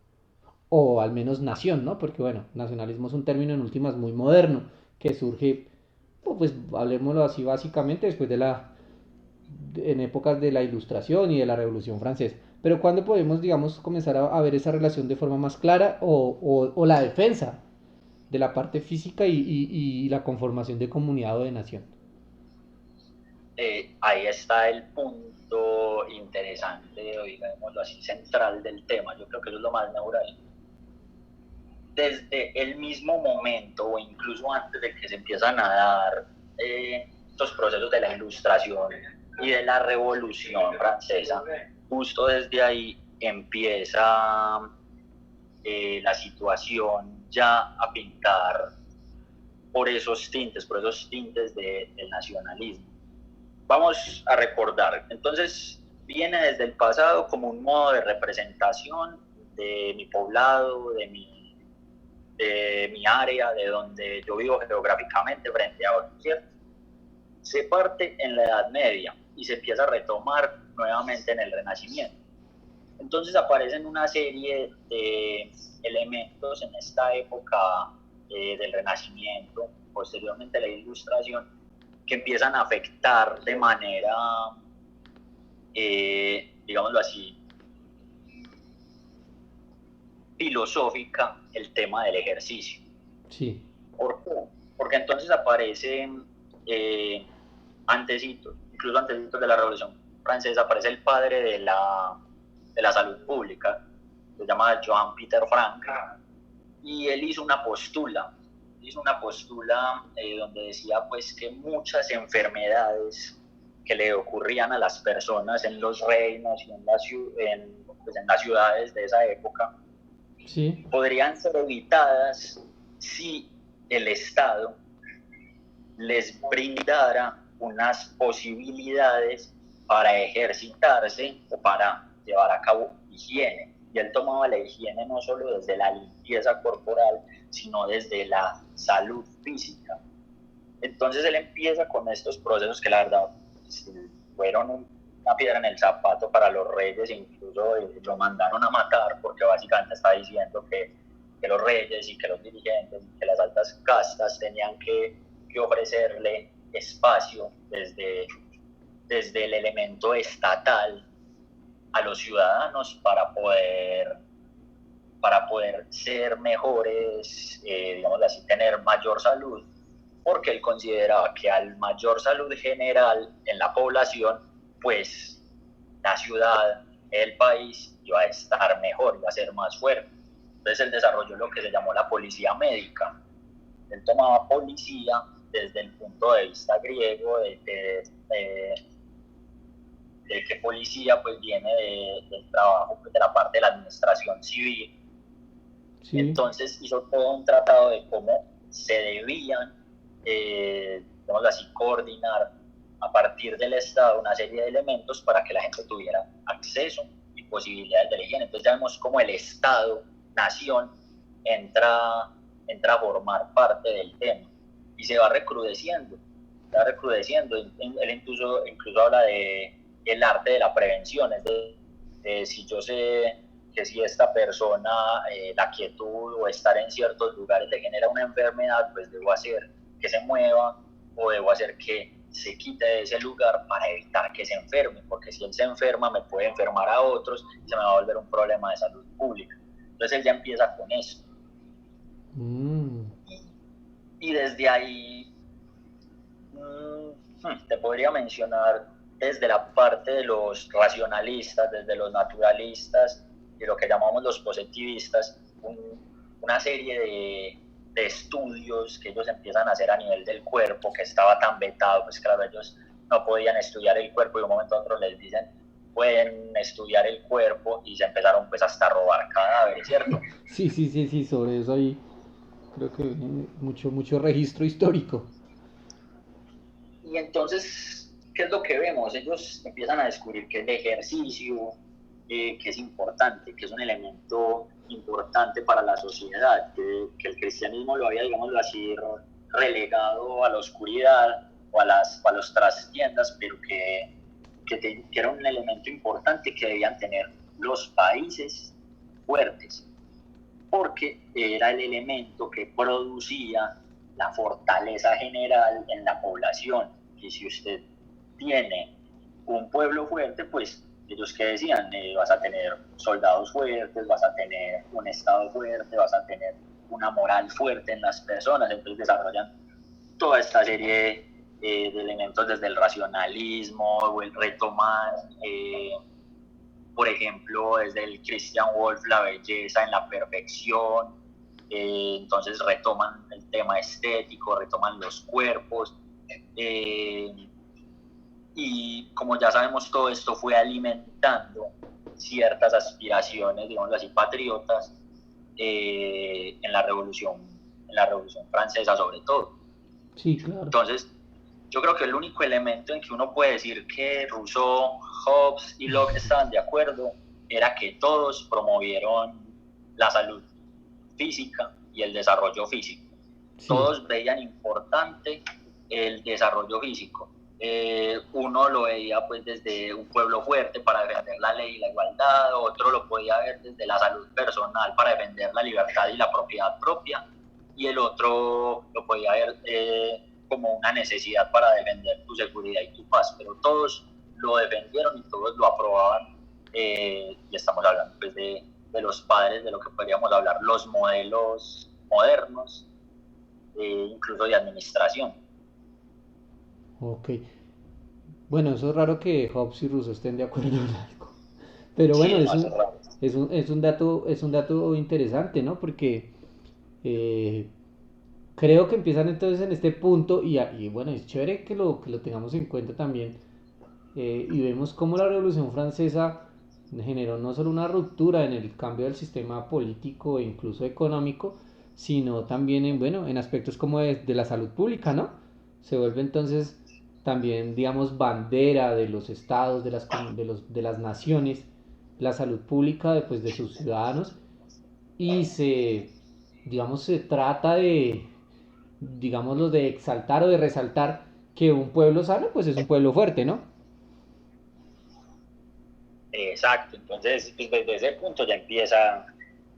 O al menos nación, ¿no? Porque bueno, nacionalismo es un término en últimas muy moderno, que surge, pues hablemoslo así básicamente, después en épocas de la Ilustración y de la Revolución Francesa. Pero ¿cuándo podemos, digamos, comenzar a ver esa relación de forma más clara o la defensa de la parte física y la conformación de comunidad o de nación? Ahí está el punto interesante, digámoslo así, central del tema. Yo creo que eso es lo más neural. Desde el mismo momento o incluso antes de que se empiezan a dar estos procesos de la Ilustración y de la Revolución Francesa, justo desde ahí empieza la situación ya a pintar por esos tintes del nacionalismo. Vamos a recordar, entonces viene desde el pasado como un modo de representación de mi poblado, de mi área, de donde yo vivo geográficamente frente a otros, ¿cierto? Se parte en la Edad Media y se empieza a retomar nuevamente en el Renacimiento. Entonces aparecen una serie de elementos en esta época del Renacimiento, posteriormente la Ilustración, que empiezan a afectar de manera, digámoslo así, filosófica el tema del ejercicio. Sí. ¿Por qué? Porque entonces aparecen incluso antecitos de la Revolución Francesa, aparece el padre de la salud pública, se llama Johann Peter Frank, y él hizo una postula donde decía pues que muchas enfermedades que le ocurrían a las personas en los reinos y en las ciudades de esa época, Sí. podrían ser evitadas si el Estado les brindara unas posibilidades para ejercitarse o para llevar a cabo higiene. Y él tomaba la higiene no solo desde la limpieza corporal, sino desde la salud física. Entonces él empieza con estos procesos que la verdad fueron una piedra en el zapato para los reyes, incluso lo mandaron a matar porque básicamente está diciendo que los reyes y que los dirigentes y que las altas castas tenían que ofrecerle espacio desde el elemento estatal a los ciudadanos para poder ser mejores, digamos así, tener mayor salud, porque él consideraba que al mayor salud general en la población, pues la ciudad, el país iba a estar mejor, iba a ser más fuerte. Entonces él desarrolló lo que se llamó la policía médica. Él tomaba policía desde el punto de vista griego, de que policía pues viene del trabajo, pues, de la parte de la administración civil. Sí. Entonces hizo todo un tratado de cómo se debían, digamos así, coordinar a partir del Estado una serie de elementos para que la gente tuviera acceso y posibilidades de higiene. Entonces ya vemos cómo el Estado, nación, entra a formar parte del tema y se va recrudeciendo. Él incluso habla de el arte de la prevención, es de si yo sé que si esta persona, la quietud o estar en ciertos lugares le genera una enfermedad, pues debo hacer que se mueva o debo hacer que se quite de ese lugar para evitar que se enferme, porque si él se enferma me puede enfermar a otros y se me va a volver un problema de salud pública. Entonces él ya empieza con eso. Y desde ahí te podría mencionar desde la parte de los racionalistas, desde los naturalistas y lo que llamamos los positivistas, una serie de estudios que ellos empiezan a hacer a nivel del cuerpo, que estaba tan vetado, pues claro, ellos no podían estudiar el cuerpo y de un momento a otro les dicen, pueden estudiar el cuerpo, y se empezaron pues hasta a robar cadáveres, ¿cierto? Sí, sobre eso hay creo que mucho registro histórico. Y entonces, ¿qué es lo que vemos? Ellos empiezan a descubrir que el ejercicio, que es importante, que es un elemento importante para la sociedad, que el cristianismo lo había, digámoslo así, relegado a la oscuridad o a los trastiendas, pero que era un elemento importante que debían tener los países fuertes, porque era el elemento que producía la fortaleza general en la población. Y si usted tiene un pueblo fuerte, pues ellos que decían, vas a tener soldados fuertes, vas a tener un estado fuerte, vas a tener una moral fuerte en las personas. Entonces desarrollan toda esta serie de elementos desde el racionalismo o el retomar, por ejemplo, desde el Christian Wolff, la belleza en la perfección. Entonces retoman el tema estético, retoman los cuerpos, y como ya sabemos, todo esto fue alimentando ciertas aspiraciones, digamos así, patriotas, en la Revolución Francesa sobre todo. Sí, claro. Entonces yo creo que el único elemento en que uno puede decir que Rousseau, Hobbes y Locke estaban de acuerdo era que todos promovieron la salud física y el desarrollo físico. Sí. Todos veían importante el desarrollo físico. Uno lo veía pues desde un pueblo fuerte para defender la ley y la igualdad, otro lo podía ver desde la salud personal para defender la libertad y la propiedad propia, y el otro lo podía ver como una necesidad para defender tu seguridad y tu paz, pero todos lo defendieron y todos lo aprobaban, y estamos hablando pues de los padres de lo que podríamos hablar los modelos modernos, incluso de administración. Ok. Bueno, eso es raro que Hobbes y Rousseau estén de acuerdo en algo. Pero bueno, sí, es un dato interesante, ¿no? Porque creo que empiezan entonces en este punto y bueno, es chévere que lo tengamos en cuenta también. Y vemos cómo la Revolución Francesa generó no solo una ruptura en el cambio del sistema político e incluso económico, sino también en aspectos como de la salud pública, ¿no? Se vuelve entonces también, digamos, bandera de los estados, de las naciones, la salud pública de, pues, de sus ciudadanos y digamos, se trata de, digámoslo, de exaltar o de resaltar que un pueblo sano, pues es un pueblo fuerte, ¿no? Exacto, entonces pues, desde ese punto ya empieza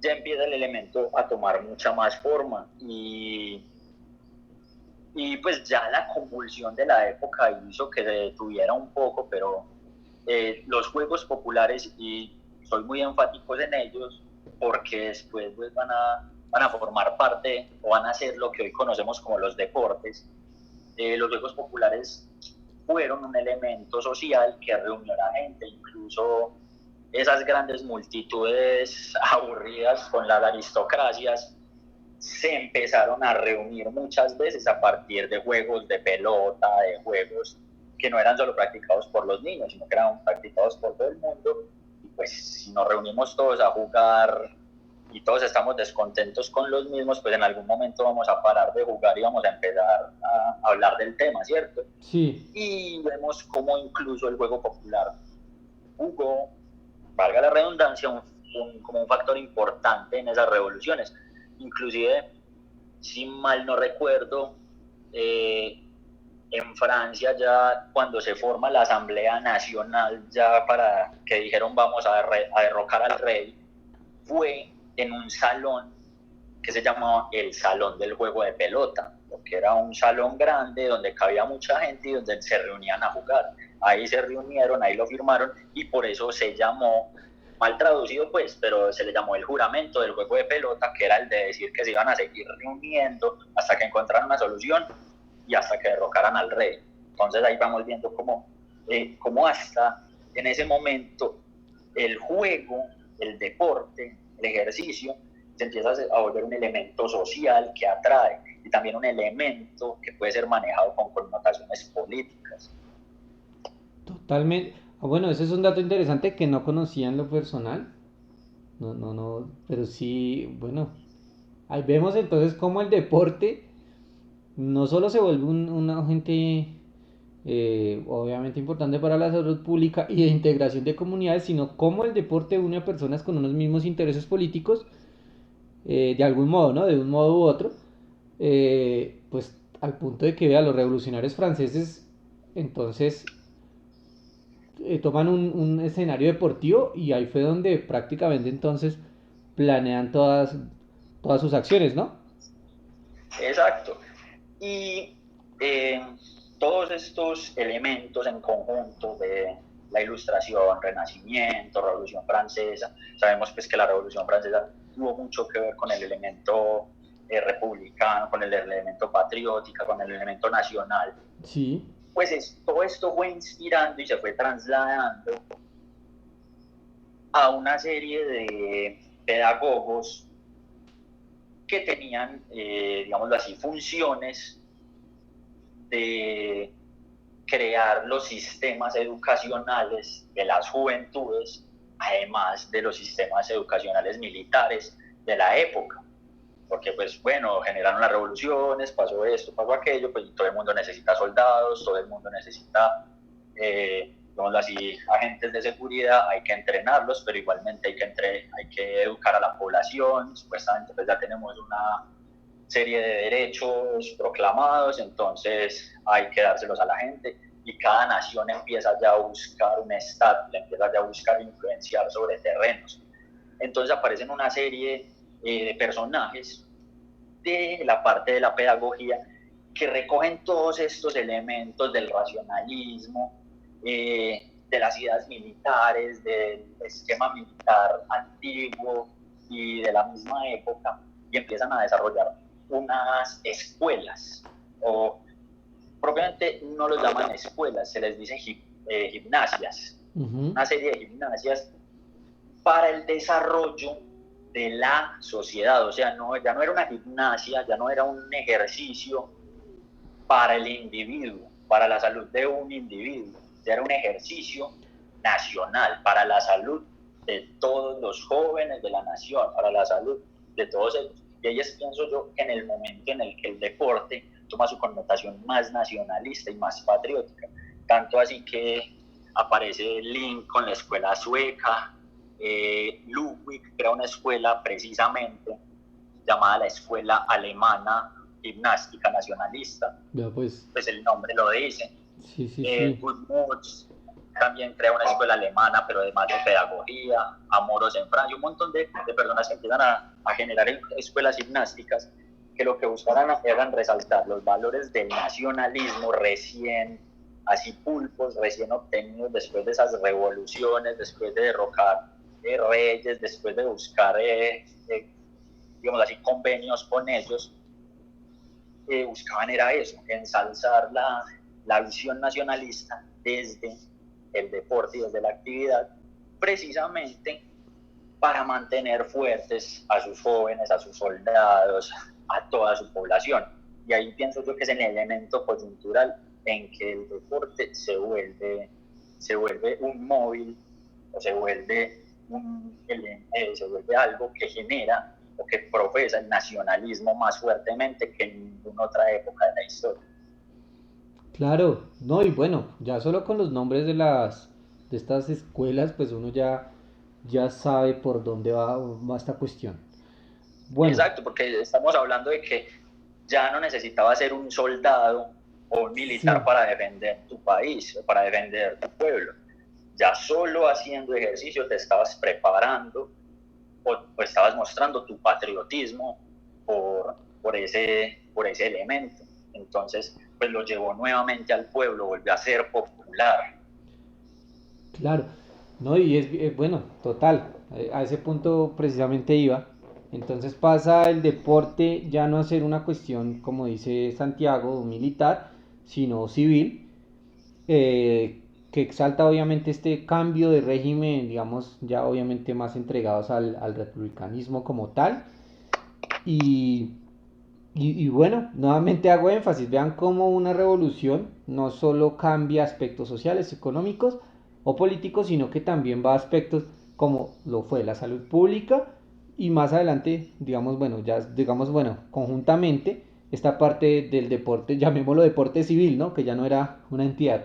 el elemento a tomar mucha más forma y pues ya la convulsión de la época hizo que se detuviera un poco, pero los juegos populares, y soy muy enfático en ellos, porque después pues, van a formar parte o van a ser lo que hoy conocemos como los deportes. Los juegos populares fueron un elemento social que reunió a la gente, incluso esas grandes multitudes aburridas con las aristocracias se empezaron a reunir muchas veces a partir de juegos de pelota, de juegos que no eran solo practicados por los niños, sino que eran practicados por todo el mundo. Y pues si nos reunimos todos a jugar y todos estamos descontentos con los mismos, pues en algún momento vamos a parar de jugar y vamos a empezar a hablar del tema, ¿cierto? Sí. Y vemos cómo incluso el juego popular jugó, valga la redundancia, como un factor importante en esas revoluciones. Inclusive, si mal no recuerdo, en Francia ya cuando se forma la Asamblea Nacional, ya para que dijeron vamos a derrocar al rey, fue en un salón que se llamaba el Salón del Juego de Pelota, porque era un salón grande donde cabía mucha gente y donde se reunían a jugar. Ahí se reunieron, ahí lo firmaron y por eso se llamó, mal traducido pues, pero se le llamó el juramento del juego de pelota, que era el de decir que se iban a seguir reuniendo hasta que encontraran una solución y hasta que derrocaran al rey. Entonces ahí vamos viendo cómo hasta en ese momento el juego, el deporte, el ejercicio, se empieza a volver un elemento social que atrae y también un elemento que puede ser manejado con connotaciones políticas. Totalmente. Bueno, ese es un dato interesante que no conocía en lo personal. No, pero sí, bueno, ahí vemos entonces cómo el deporte no solo se vuelve un agente obviamente importante para la salud pública y de integración de comunidades, sino cómo el deporte une a personas con unos mismos intereses políticos, de algún modo, ¿no? De un modo u otro, pues al punto de que vea los revolucionarios franceses, entonces toman un escenario deportivo y ahí fue donde prácticamente entonces planean todas sus acciones, ¿no? Exacto. Y todos estos elementos en conjunto de la Ilustración, Renacimiento, Revolución Francesa, sabemos pues que la Revolución Francesa tuvo mucho que ver con el elemento republicano, con el elemento patriótico, con el elemento nacional. Sí. Pues todo esto fue inspirando y se fue trasladando a una serie de pedagogos que tenían, digámoslo así, funciones de crear los sistemas educacionales de las juventudes, además de los sistemas educacionales militares de la época. Porque, pues, bueno, generaron las revoluciones, pasó esto, pasó aquello, pues todo el mundo necesita soldados, todo el mundo necesita, digámoslo así, agentes de seguridad, hay que entrenarlos, pero igualmente hay que educar a la población, supuestamente pues ya tenemos una serie de derechos proclamados, entonces hay que dárselos a la gente y cada nación empieza ya a buscar un estatus, empieza ya a buscar influenciar sobre terrenos. Entonces aparecen una serie de personajes de la parte de la pedagogía que recogen todos estos elementos del racionalismo, de las ideas militares, del esquema militar antiguo y de la misma época, y empiezan a desarrollar unas escuelas, o propiamente no los llaman escuelas, se les dice gimnasias, una serie de gimnasias para el desarrollo de la sociedad. O sea, ya no era una gimnasia, ya no era un ejercicio para el individuo, para la salud de un individuo, ya era un ejercicio nacional, para la salud de todos los jóvenes de la nación, para la salud de todos ellos. Y ahí pienso yo que en el momento en el que el deporte toma su connotación más nacionalista y más patriótica, tanto así que aparece el link con la escuela sueca. Ludwig era una escuela precisamente llamada la Escuela Alemana Gimnástica Nacionalista, Ya pues, el nombre lo dice. sí. Guttmuth también crea una escuela alemana, pero además de pedagogía, Amoros en Francia, un montón de personas que empiezan a generar escuelas gimnásticas que lo que buscaban eran resaltar los valores del nacionalismo recién, así pulpos, recién obtenidos después de esas revoluciones, después de derrocar reyes, después de buscar, digamos así, convenios con ellos. Buscaban era eso, ensalzar la visión nacionalista desde el deporte y desde la actividad, precisamente para mantener fuertes a sus jóvenes, a sus soldados, a toda su población. Y ahí pienso yo que es el elemento coyuntural en que el deporte se vuelve un móvil, o se vuelve algo que genera o que profesa el nacionalismo más fuertemente que en ninguna otra época de la historia. Claro, no, y bueno, ya solo con los nombres de estas escuelas, pues uno ya sabe por dónde va esta cuestión. Bueno, Exacto, porque estamos hablando de que ya no necesitabas ser un soldado o un militar sí, para defender tu país o para defender tu pueblo. Ya solo haciendo ejercicio te estabas preparando o estabas mostrando tu patriotismo por ese elemento. Entonces, pues lo llevó nuevamente al pueblo, volvió a ser popular. claro, no, y bueno, total, a ese punto precisamente iba. Entonces pasa el deporte ya no a ser una cuestión, como dice Santiago, militar, sino civil, que exalta obviamente este cambio de régimen, digamos, ya obviamente más entregados al republicanismo como tal. Y, y bueno, nuevamente hago énfasis, vean cómo una revolución no solo cambia aspectos sociales, económicos o políticos, sino que también va a aspectos como lo fue la salud pública y más adelante, digamos, bueno, conjuntamente esta parte del deporte, llamémoslo deporte civil, ¿no? Que ya no era una entidad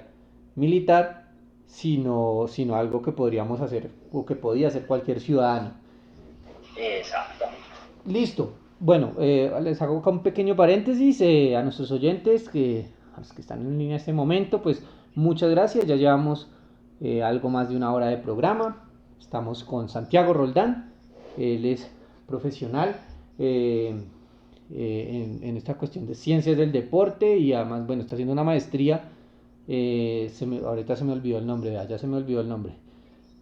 militar, sino algo que podríamos hacer o que podía hacer cualquier ciudadano. Exactamente. Listo. Bueno, les hago acá un pequeño paréntesis a nuestros oyentes a los que están en línea en este momento, pues muchas gracias. Ya llevamos algo más de una hora de programa. Estamos con Santiago Roldán. Él es profesional en esta cuestión de ciencias del deporte y además, bueno, está haciendo una maestría. Ahorita se me olvidó el nombre, ya se me olvidó el nombre.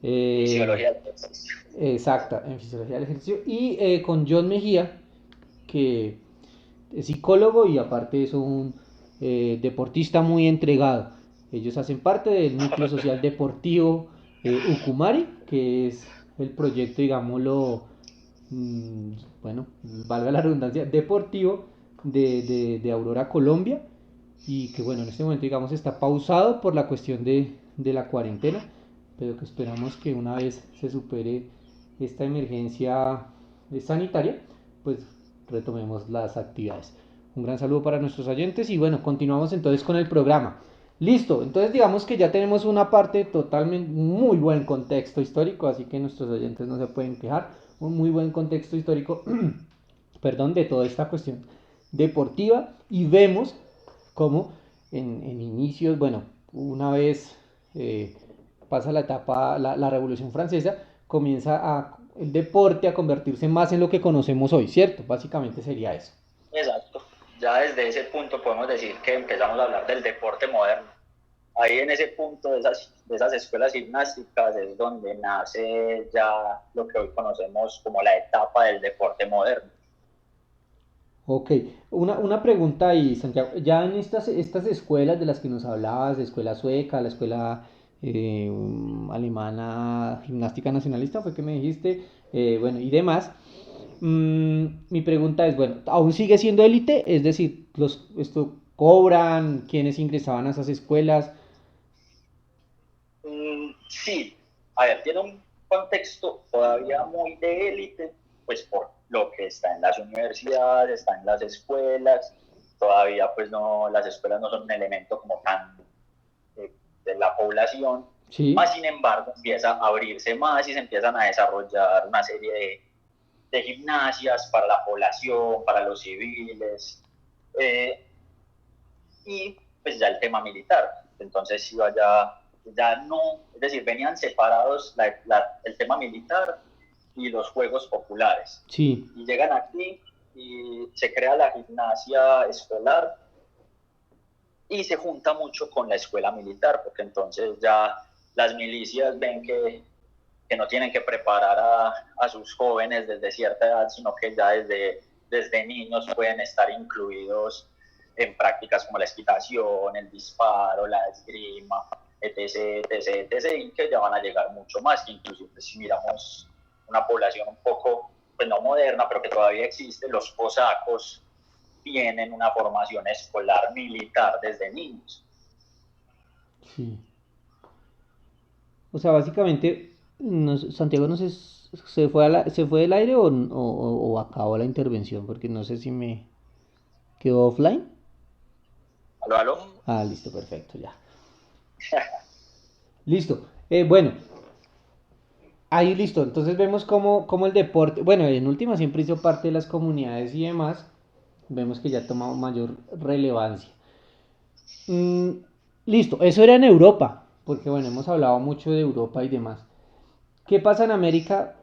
Fisiología del ejercicio. Exacta, en fisiología del ejercicio. Y con John Mejía, que es psicólogo y aparte es un deportista muy entregado. Ellos hacen parte del núcleo social deportivo Ucumari, que es el proyecto, digámoslo, bueno, valga la redundancia, deportivo de Aurora, Colombia, y que bueno, en este momento, digamos, está pausado por la cuestión de la cuarentena, pero que esperamos que una vez se supere esta emergencia sanitaria, pues retomemos las actividades. Un gran saludo para nuestros oyentes y bueno, continuamos entonces con el programa. Listo, entonces digamos que ya tenemos una parte totalmente, muy buen contexto histórico, así que nuestros oyentes no se pueden quejar, un muy buen contexto histórico, perdón, de toda esta cuestión deportiva y vemos cómo en inicios, bueno, una vez pasa la etapa, la Revolución Francesa, comienza el deporte a convertirse más en lo que conocemos hoy, ¿cierto? Básicamente sería eso. Exacto. Ya desde ese punto podemos decir que empezamos a hablar del deporte moderno. Ahí en ese punto de esas escuelas gimnásticas es donde nace ya lo que hoy conocemos como la etapa del deporte moderno. Ok, una pregunta ahí, Santiago. Ya en estas escuelas de las que nos hablabas, la escuela sueca, la escuela alemana, gimnástica nacionalista, fue que me dijiste, bueno, y demás. Mi pregunta es, bueno, ¿aún sigue siendo élite? Es decir, esto cobran, quienes ingresaban a esas escuelas. Sí, a ver, tiene un contexto todavía muy de élite, pues por lo que está en las universidades, está en las escuelas, todavía pues no, las escuelas no son un elemento como tan de la población, Sí, más sin embargo empieza a abrirse más y se empiezan a desarrollar una serie de gimnasias para la población, para los civiles, y pues ya el tema militar. Entonces iba ya no, es decir, venían separados el tema militar y los juegos populares. sí, Y llegan aquí y se crea la gimnasia escolar y se junta mucho con la escuela militar, porque entonces ya las milicias ven que no tienen que preparar a sus jóvenes desde cierta edad, sino que ya desde niños pueden estar incluidos en prácticas como la equitación, el disparo, la esgrima, etc., etc., etc., y que ya van a llegar mucho más, que inclusive pues, si miramos una población un poco, pues no moderna, pero que todavía existe, los cosacos tienen una formación escolar militar desde niños. sí. O sea, básicamente, Santiago no sé, se fue del aire o acabó la intervención, porque no sé si me quedó offline. ¿Aló, aló? Ah, listo, perfecto, ya. Listo. Bueno, ahí listo. Entonces vemos cómo el deporte, bueno, en última siempre hizo parte de las comunidades y demás. Vemos que ya ha tomado mayor relevancia. Mm, listo, eso era en Europa, porque bueno, hemos hablado mucho de Europa y demás. ¿Qué pasa en América?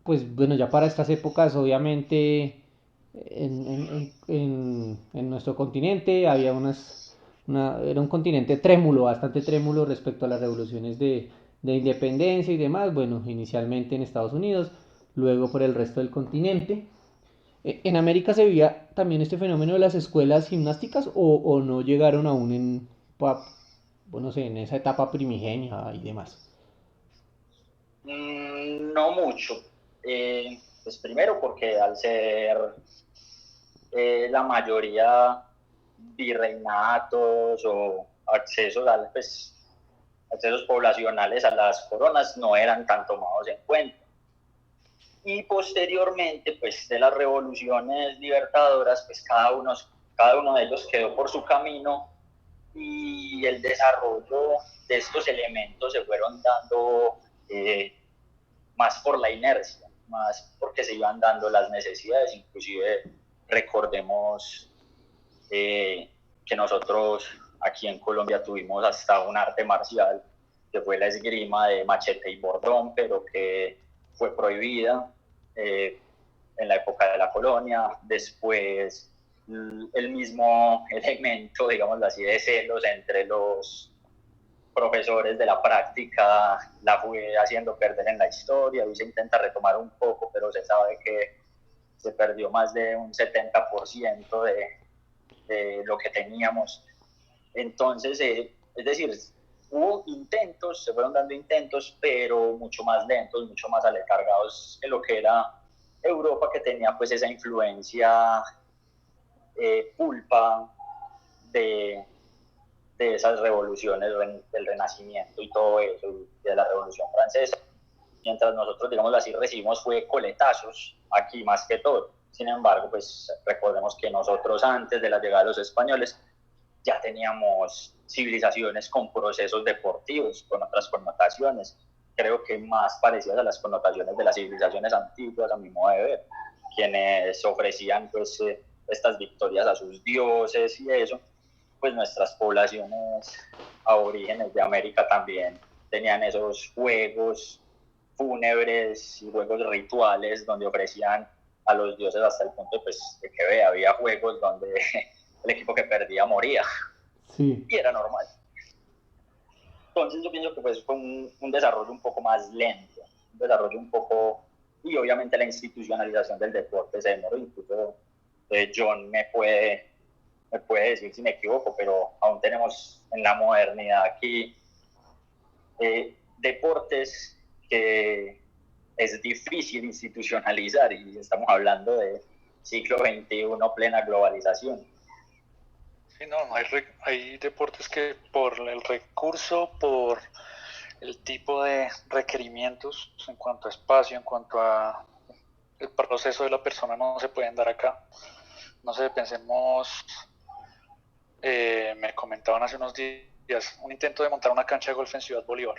Pues bueno, ya para estas épocas, obviamente, en nuestro continente había era un continente trémulo, bastante trémulo respecto a las revoluciones de independencia y demás. Bueno, inicialmente en Estados Unidos, luego por el resto del continente. ¿En América se vivía también este fenómeno de las escuelas gimnásticas o no llegaron aún bueno, no sé, en esa etapa primigenia y demás? No mucho. Pues primero porque al ser la mayoría virreinatos o pues, accesos poblacionales a las coronas no eran tan tomados en cuenta. Y posteriormente, pues de las revoluciones libertadoras, pues cada uno de ellos quedó por su camino y el desarrollo de estos elementos se fueron dando más por la inercia, más porque se iban dando las necesidades. Inclusive recordemos que nosotros aquí en Colombia tuvimos hasta un arte marcial que fue la esgrima de machete y bordón, pero que fue prohibida en la época de la colonia. Después el mismo elemento, digámoslo así, de celos entre los profesores de la práctica la fue haciendo perder en la historia. Hoy se intenta retomar un poco, pero se sabe que se perdió más de un 70% de lo que teníamos. Entonces, es decir, hubo intentos, se fueron dando intentos, pero mucho más lentos, mucho más aletargados que lo que era Europa, que tenía pues esa influencia pulpa de esas revoluciones del Renacimiento y todo eso, de la Revolución Francesa. Mientras nosotros, digamos así, recibimos fue coletazos aquí más que todo. Sin embargo, pues recordemos que nosotros antes de la llegada de los españoles ya teníamos civilizaciones con procesos deportivos, con otras connotaciones, creo que más parecidas a las connotaciones de las civilizaciones antiguas, a mi modo de ver, quienes ofrecían pues estas victorias a sus dioses y eso. Pues nuestras poblaciones aborígenes de América también tenían esos juegos fúnebres y juegos rituales donde ofrecían a los dioses hasta el punto pues, de que había juegos donde el equipo que perdía moría. Sí. Y era normal. Entonces yo pienso que pues, fue un desarrollo un poco más lento, un desarrollo un poco, y obviamente la institucionalización del deporte se demoró. Incluso John me puede decir si me equivoco, pero aún tenemos en la modernidad aquí deportes que es difícil institucionalizar, y estamos hablando de siglo XXI, plena globalización. Sí, no, hay deportes que por el recurso, por el tipo de requerimientos en cuanto a espacio, en cuanto a el proceso de la persona, no se pueden dar acá. No sé, pensemos me comentaban hace unos días un intento de montar una cancha de golf en Ciudad Bolívar.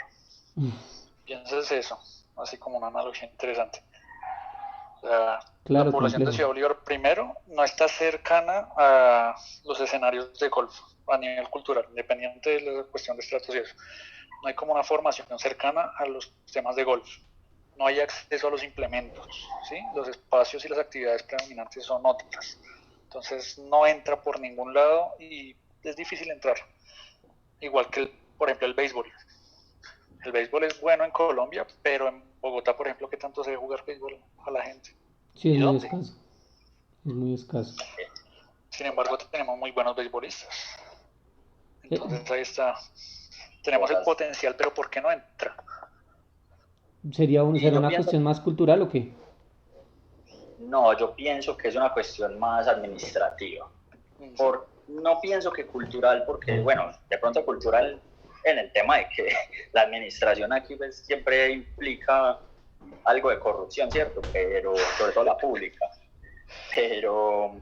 Piensas eso, así como una analogía interesante. O sea, Claro, la población complejo. de Ciudad Bolívar, primero, no está cercana a los escenarios de golf a nivel cultural, independiente de la cuestión de estratos y eso. No hay como una formación cercana a los temas de golf. No hay acceso a los implementos, ¿sí? Los espacios y las actividades predominantes son otras. Entonces no entra por ningún lado y es difícil entrar. Igual que, por ejemplo, el béisbol. El béisbol es bueno en Colombia, pero en Bogotá, por ejemplo, ¿qué tanto se ve jugar béisbol a la gente? Sí, es ¿Y muy dónde? escaso. Es muy escaso. Sin embargo, tenemos muy buenos beisbolistas. Eh, Entonces ahí está. Tenemos el potencial, pero ¿por qué no entra? Y ¿Será yo una pienso, cuestión más cultural o qué? no, yo pienso que es una cuestión más administrativa. No pienso que cultural, porque, bueno, de pronto cultural en el tema de que la administración aquí pues, siempre implica algo de corrupción, ¿cierto? Pero, sobre todo la pública. Pero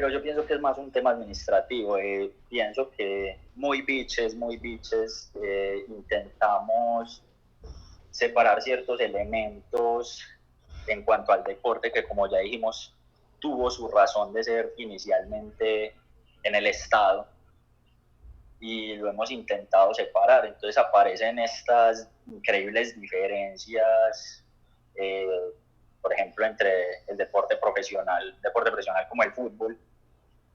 yo pienso que es más un tema administrativo. Pienso que muy biches, intentamos separar ciertos elementos en cuanto al deporte que, como ya dijimos, tuvo su razón de ser inicialmente en el Estado y lo hemos intentado separar. Entonces aparecen estas increíbles diferencias, por ejemplo, entre el deporte profesional como el fútbol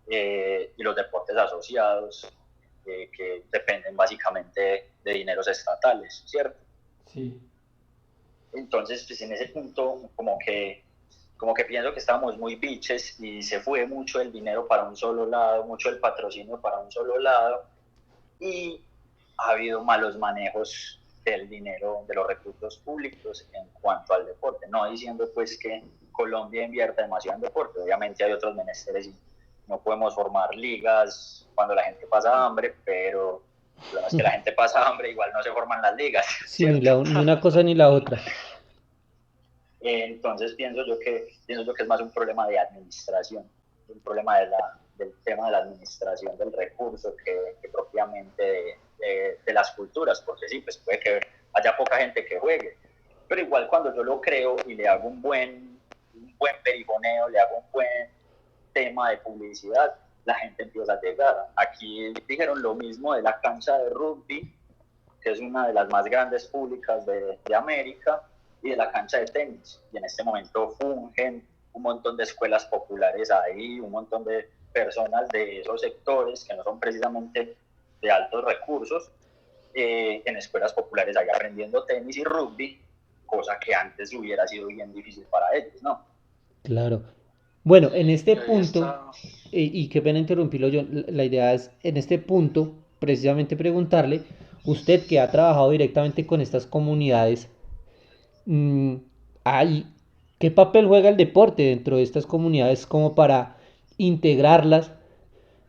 y los deportes asociados, que dependen básicamente de dineros estatales, ¿cierto? Sí. Entonces, pues en ese punto, como que pienso que estábamos muy biches y se fue mucho el dinero para un solo lado, mucho el patrocinio para un solo lado, y ha habido malos manejos del dinero, de los recursos públicos en cuanto al deporte. No diciendo pues que Colombia invierta demasiado en deporte, obviamente hay otros menesteres y no podemos formar ligas cuando la gente pasa hambre, pero lo es que la gente pasa hambre, igual no se forman las ligas, Sí, ¿cierto? ni una cosa ni la otra. Entonces pienso yo que es más un problema de administración, un problema del tema de la administración del recurso que propiamente de las culturas, porque sí, pues puede que haya poca gente que juegue, pero igual cuando yo lo creo y le hago un buen perifoneo, le hago un buen tema de publicidad, la gente empieza a llegar. Aquí dijeron lo mismo de la cancha de rugby, que es una de las más grandes públicas de América, y de la cancha de tenis. Y en este momento fungen un montón de escuelas populares ahí, un montón de personas de esos sectores que no son precisamente de altos recursos, en escuelas populares ahí aprendiendo tenis y rugby, cosa que antes hubiera sido bien difícil para ellos, ¿no? Claro. Bueno, en este Y ahí punto, está. y qué pena interrumpirlo yo, la idea es en este punto precisamente preguntarle, usted que ha trabajado directamente con estas comunidades, mm, hay, ¿qué papel juega el deporte dentro de estas comunidades como para integrarlas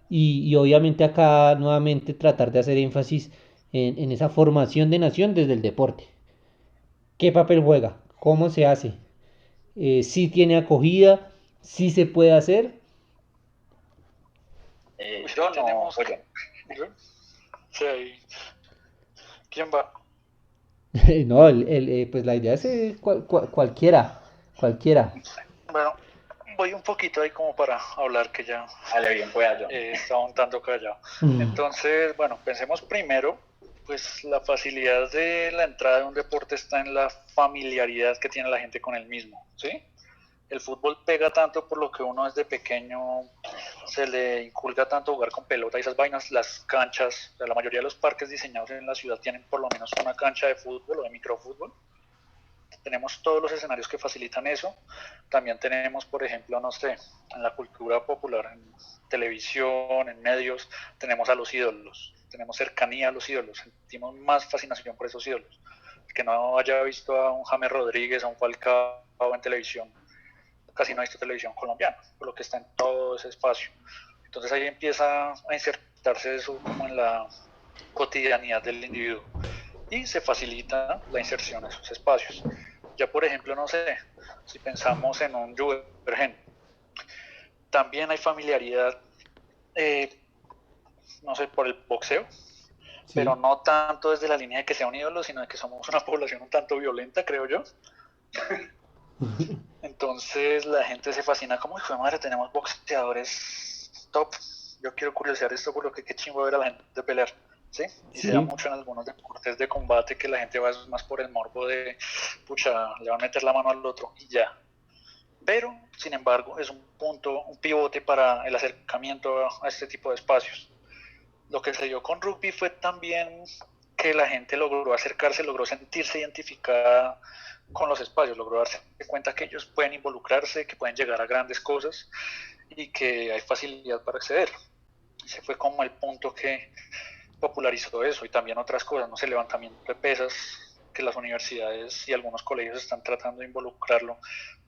y obviamente acá nuevamente tratar de hacer énfasis en esa formación de nación desde el deporte? ¿Qué papel juega? ¿Cómo se hace? ¿Sí tiene acogida? ¿Sí se puede hacer? Yo no, Tenemos. oye, Sí, ahí. ¿Quién va? No, pues la idea es cualquiera, cualquiera. Bueno, voy un poquito ahí como para hablar que ya dale bien, pueda yo. estaba un tanto callado. Entonces, bueno, pensemos primero, pues la facilidad de la entrada de un deporte está en la familiaridad que tiene la gente con el mismo, ¿sí? El fútbol pega tanto por lo que uno desde pequeño se le inculca tanto jugar con pelota y esas vainas, las canchas, o sea, la mayoría de los parques diseñados en la ciudad tienen por lo menos una cancha de fútbol o de microfútbol. Tenemos todos los escenarios que facilitan eso. También tenemos, por ejemplo, no sé, en la cultura popular, en televisión, en medios, tenemos a los ídolos, tenemos cercanía a los ídolos, sentimos más fascinación por esos ídolos. El que no haya visto a un James Rodríguez, a un Falcao en televisión, casi no ha visto televisión colombiana, por lo que está en todo ese espacio. Entonces ahí empieza a insertarse eso como en la cotidianidad del individuo y se facilita la inserción en esos espacios. Ya por ejemplo, no sé, si pensamos en un Juvergen, también hay familiaridad no sé, por el boxeo, Sí. pero no tanto desde la línea de que sea un ídolo, sino de que somos una población un tanto violenta, creo yo. Entonces la gente se fascina como, hijo de madre, tenemos boxeadores top. Yo quiero curiosear esto por lo que qué chimbo ver a la gente pelear, ¿sí? Y se da Sí. mucho en algunos deportes de combate que la gente va más por el morbo de, pucha, le van a meter la mano al otro y ya. Pero, sin embargo, es un punto, un pivote para el acercamiento a este tipo de espacios. Lo que se dio con rugby fue también que la gente logró acercarse, logró sentirse identificada con los espacios, logró darse cuenta que ellos pueden involucrarse, que pueden llegar a grandes cosas y que hay facilidad para acceder. Ese fue como el punto que popularizó eso y también otras cosas, no sé, levantamiento de pesas, que las universidades y algunos colegios están tratando de involucrarlo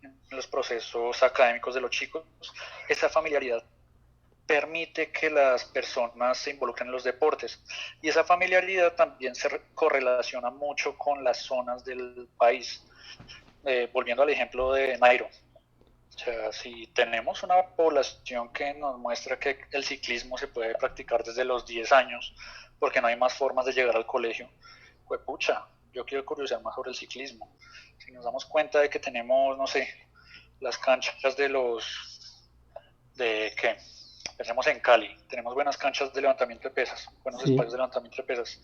en los procesos académicos de los chicos. Esa familiaridad permite que las personas se involucren en los deportes y esa familiaridad también se correlaciona mucho con las zonas del país. Volviendo al ejemplo de Nairo, o sea, si tenemos una población que nos muestra que el ciclismo se puede practicar desde los 10 años porque no hay más formas de llegar al colegio, pues pucha, yo quiero curiosear más sobre el ciclismo. Si nos damos cuenta de que tenemos, no sé, las canchas de ¿qué? Pensemos en Cali, tenemos buenas canchas de levantamiento de pesas, buenos Sí. espacios de levantamiento de pesas,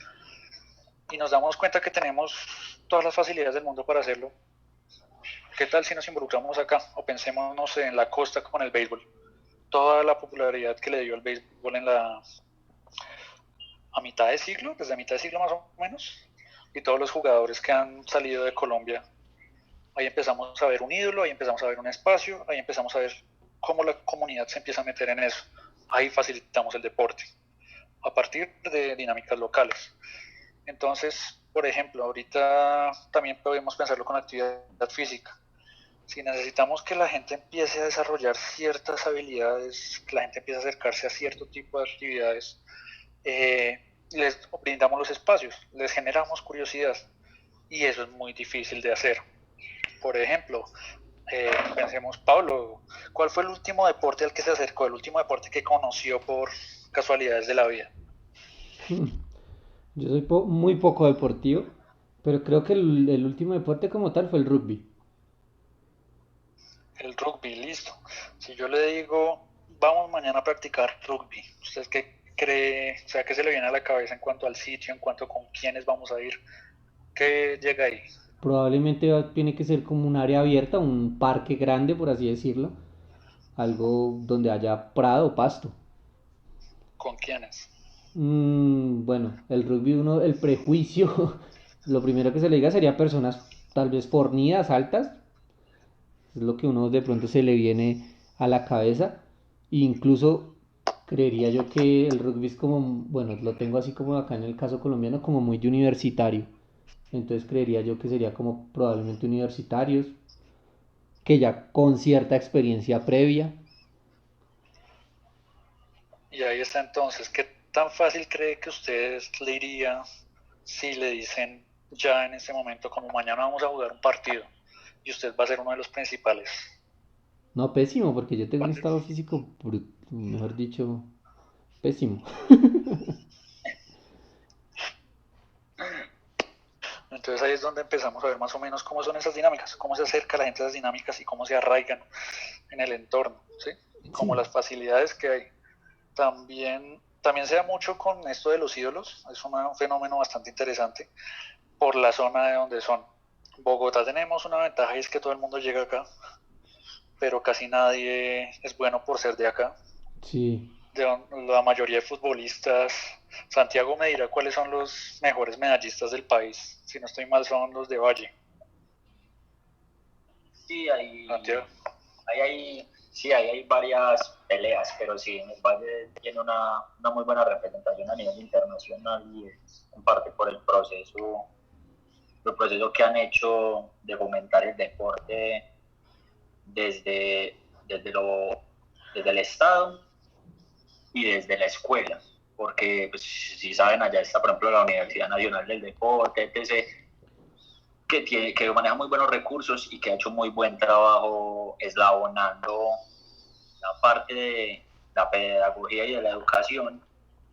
y nos damos cuenta que tenemos todas las facilidades del mundo para hacerlo. ¿Qué tal si nos involucramos acá? O pensemos, no sé, en la costa con el béisbol. Toda la popularidad que le dio el béisbol a mitad de siglo, desde mitad de siglo más o menos, y todos los jugadores que han salido de Colombia. Ahí empezamos a ver un ídolo, ahí empezamos a ver un espacio, ahí empezamos a ver cómo la comunidad se empieza a meter en eso. Ahí facilitamos el deporte, a partir de dinámicas locales. Entonces, por ejemplo, ahorita también podemos pensarlo con actividad física. Si necesitamos que la gente empiece a desarrollar ciertas habilidades, que la gente empiece a acercarse a cierto tipo de actividades, les brindamos los espacios, les generamos curiosidad y eso es muy difícil de hacer. Por ejemplo, pensemos, Pablo, ¿cuál fue el último deporte al que se acercó, el último deporte que conoció por casualidades de la vida? Yo soy muy poco deportivo, pero creo que el último deporte como tal fue el rugby. El rugby, listo. Si yo le digo, vamos mañana a practicar rugby, ¿usted qué cree? O sea, ¿qué se le viene a la cabeza en cuanto al sitio, en cuanto con quiénes vamos a ir? ¿Qué llega ahí? Probablemente tiene que ser como un área abierta, un parque grande, por así decirlo. Algo donde haya prado o pasto. ¿Con quiénes? Bueno, el rugby, uno, el prejuicio, lo primero que se le diga sería personas tal vez fornidas, altas. Es lo que uno de pronto se le viene a la cabeza. E incluso creería yo que el rugby es como, bueno, lo tengo así como acá en el caso colombiano, como muy de universitario. Entonces creería yo que sería como probablemente universitarios, que ya con cierta experiencia previa. Y ahí está entonces, ¿qué tan fácil cree que ustedes le iría si le dicen ya en este momento, como mañana vamos a jugar un partido y usted va a ser uno de los principales? No, pésimo, porque yo tengo un estado físico, mejor dicho, pésimo. Entonces ahí es donde empezamos a ver más o menos cómo son esas dinámicas, cómo se acerca la gente a esas dinámicas y cómo se arraigan en el entorno, ¿sí? Como Sí, las facilidades que hay. También se da mucho con esto de los ídolos, es un fenómeno bastante interesante por la zona de donde son. Bogotá tenemos una ventaja y es que todo el mundo llega acá, pero casi nadie es bueno por ser de acá. sí. La mayoría de futbolistas, Santiago me dirá cuáles son los mejores medallistas del país, si no estoy mal son los de Valle. Sí, hay, Santiago. hay varias peleas, pero sí, el Valle tiene una muy buena representación a nivel internacional y es en parte por el proceso que han hecho de fomentar el deporte desde, desde, lo, desde el Estado y desde la escuela, porque pues, si saben, allá está por ejemplo la Universidad Nacional del Deporte, etc., que maneja muy buenos recursos y que ha hecho muy buen trabajo eslabonando la parte la pedagogía y de la educación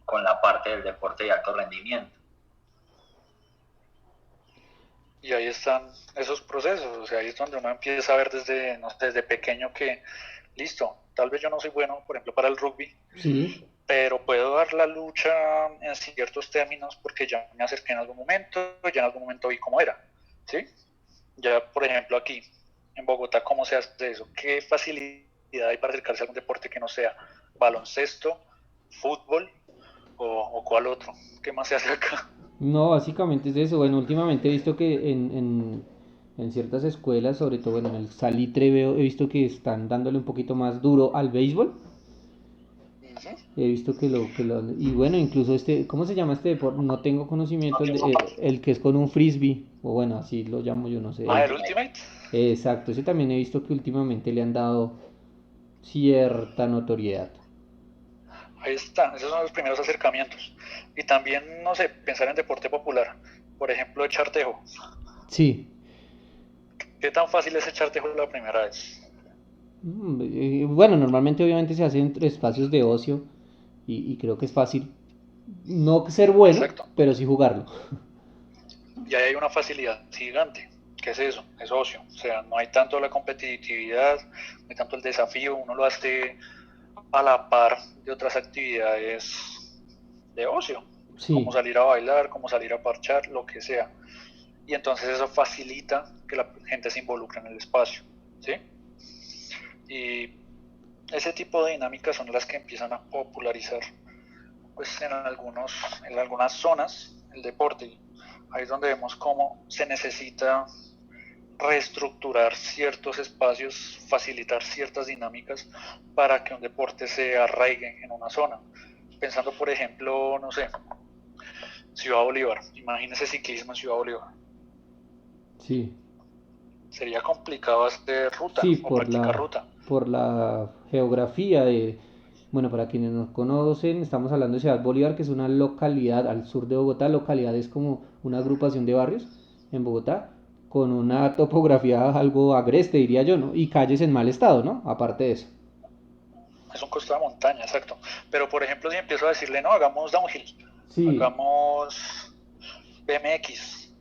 con la parte del deporte de alto rendimiento. Y ahí están esos procesos, o sea, ahí es donde uno empieza a ver desde, no sé, desde pequeño que, listo, tal vez yo no soy bueno, por ejemplo, para el rugby, Sí, pero puedo dar la lucha en ciertos términos porque ya me acerqué en algún momento, ya en algún momento vi cómo era, ¿sí? Ya, por ejemplo, aquí, en Bogotá, ¿cómo se hace eso? ¿Qué facilidad hay para acercarse a algún deporte que no sea baloncesto, fútbol o cuál otro? ¿Qué más se hace acá? no, básicamente es eso. Bueno, últimamente he visto que en ciertas escuelas, sobre todo bueno, en el Salitre, he visto que están dándole un poquito más duro al béisbol. Ujú. He visto y bueno, incluso ¿cómo se llama este deporte? No tengo conocimiento, el que es con un frisbee, o bueno, así lo llamo yo, no sé. Ah, el Ultimate. Exacto, ese también he visto que últimamente le han dado cierta notoriedad. Ahí está, esos son los primeros acercamientos. Y también, no sé, pensar en deporte popular. Por ejemplo, echar tejo. Sí. ¿Qué tan fácil es echar tejo la primera vez? Bueno, normalmente obviamente se hace entre espacios de ocio y creo que es fácil no ser bueno, Exacto. pero sí jugarlo. Y ahí hay una facilidad gigante. ¿Qué es eso? Es ocio. O sea, no hay tanto la competitividad, no hay tanto el desafío. Uno lo hace a la par de otras actividades de ocio, como Sí, salir a bailar, como salir a parchar, lo que sea. Y entonces eso facilita que la gente se involucre en el espacio, ¿sí? Y ese tipo de dinámicas son las que empiezan a popularizar pues en algunas zonas el deporte. Ahí es donde vemos cómo se necesita reestructurar ciertos espacios, facilitar ciertas dinámicas para que un deporte se arraigue en una zona. Pensando, por ejemplo, no sé, Ciudad Bolívar. Imagínese ciclismo en Ciudad Bolívar. sí, Sería complicado hacer ruta sí, o practicar ruta. por la geografía bueno, para quienes nos conocen, estamos hablando de Ciudad Bolívar, que es una localidad al sur de Bogotá. Localidad es como una agrupación de barrios en Bogotá, con una topografía algo agreste, diría yo, ¿no? Y calles en mal estado, ¿no? Aparte de eso. Es un costo de montaña, exacto. Pero, por ejemplo, si empiezo a decirle, no, hagamos downhill, Sí, hagamos BMX,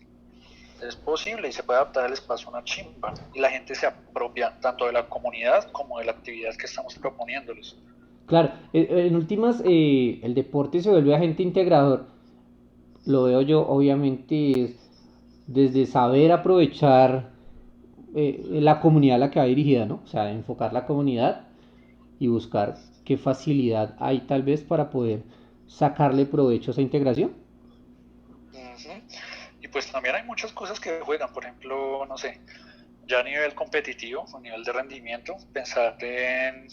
es posible y se puede adaptar al espacio a una chimba. Y la gente se apropia tanto de la comunidad como de la actividad que estamos proponiéndoles. claro, en últimas, el deporte se vuelve agente integrador. Lo veo yo, obviamente, es desde saber aprovechar la comunidad a la que va dirigida, ¿no? O sea, enfocar la comunidad y buscar qué facilidad hay tal vez para poder sacarle provecho a esa integración. Uh-huh. Y pues también hay muchas cosas que juegan, por ejemplo, no sé, ya a nivel competitivo, a nivel de rendimiento, pensar en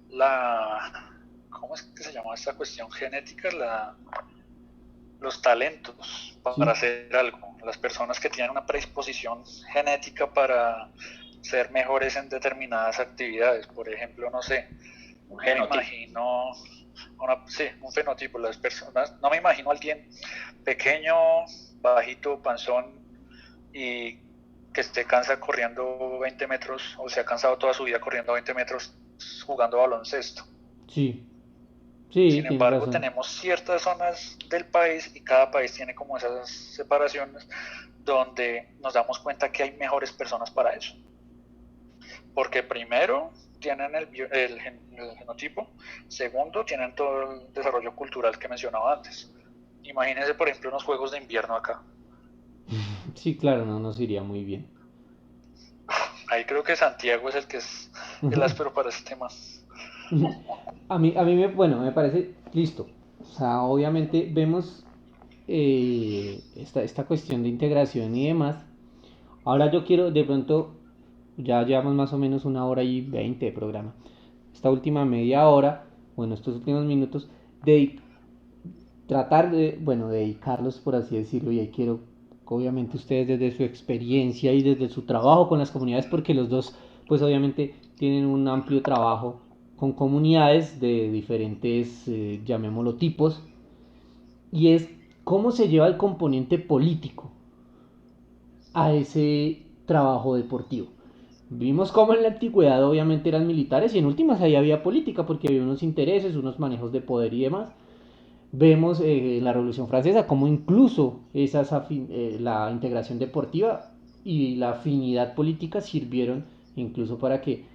la, ¿cómo es que se llama esta cuestión genética? Los talentos para Sí, hacer algo, las personas que tienen una predisposición genética para ser mejores en determinadas actividades, por ejemplo, no sé, no me imagino sí, un fenotipo, las personas, no me imagino a alguien pequeño, bajito, panzón y que esté cansa corriendo 20 metros o se ha cansado toda su vida corriendo 20 metros jugando baloncesto. sí, sí, Sin tienes embargo, razón. tenemos ciertas zonas del país y cada país tiene como esas separaciones donde nos damos cuenta que hay mejores personas para eso. Porque primero tienen el genotipo, segundo tienen todo el desarrollo cultural que mencionaba antes. Imagínense, por ejemplo, unos juegos de invierno acá. Sí, claro, no nos iría muy bien. Ahí creo que Santiago es el que es el áspero para ese tema. Bueno, me parece listo. O sea, obviamente vemos esta cuestión de integración y demás. Ahora yo quiero, de pronto, ya llevamos más o menos 1 hora y 20 de programa. Esta última media hora, bueno, estos últimos minutos, de tratar de, bueno, dedicarlos, por así decirlo, y ahí quiero, obviamente, ustedes desde su experiencia y desde su trabajo con las comunidades, porque los dos, pues obviamente, tienen un amplio trabajo con comunidades de diferentes, llamémoslo, tipos, y es cómo se lleva el componente político a ese trabajo deportivo. Vimos cómo en la antigüedad obviamente eran militares y en últimas ahí había política porque había unos intereses, unos manejos de poder y demás. Vemos en la Revolución Francesa cómo incluso la integración deportiva y la afinidad política sirvieron incluso para que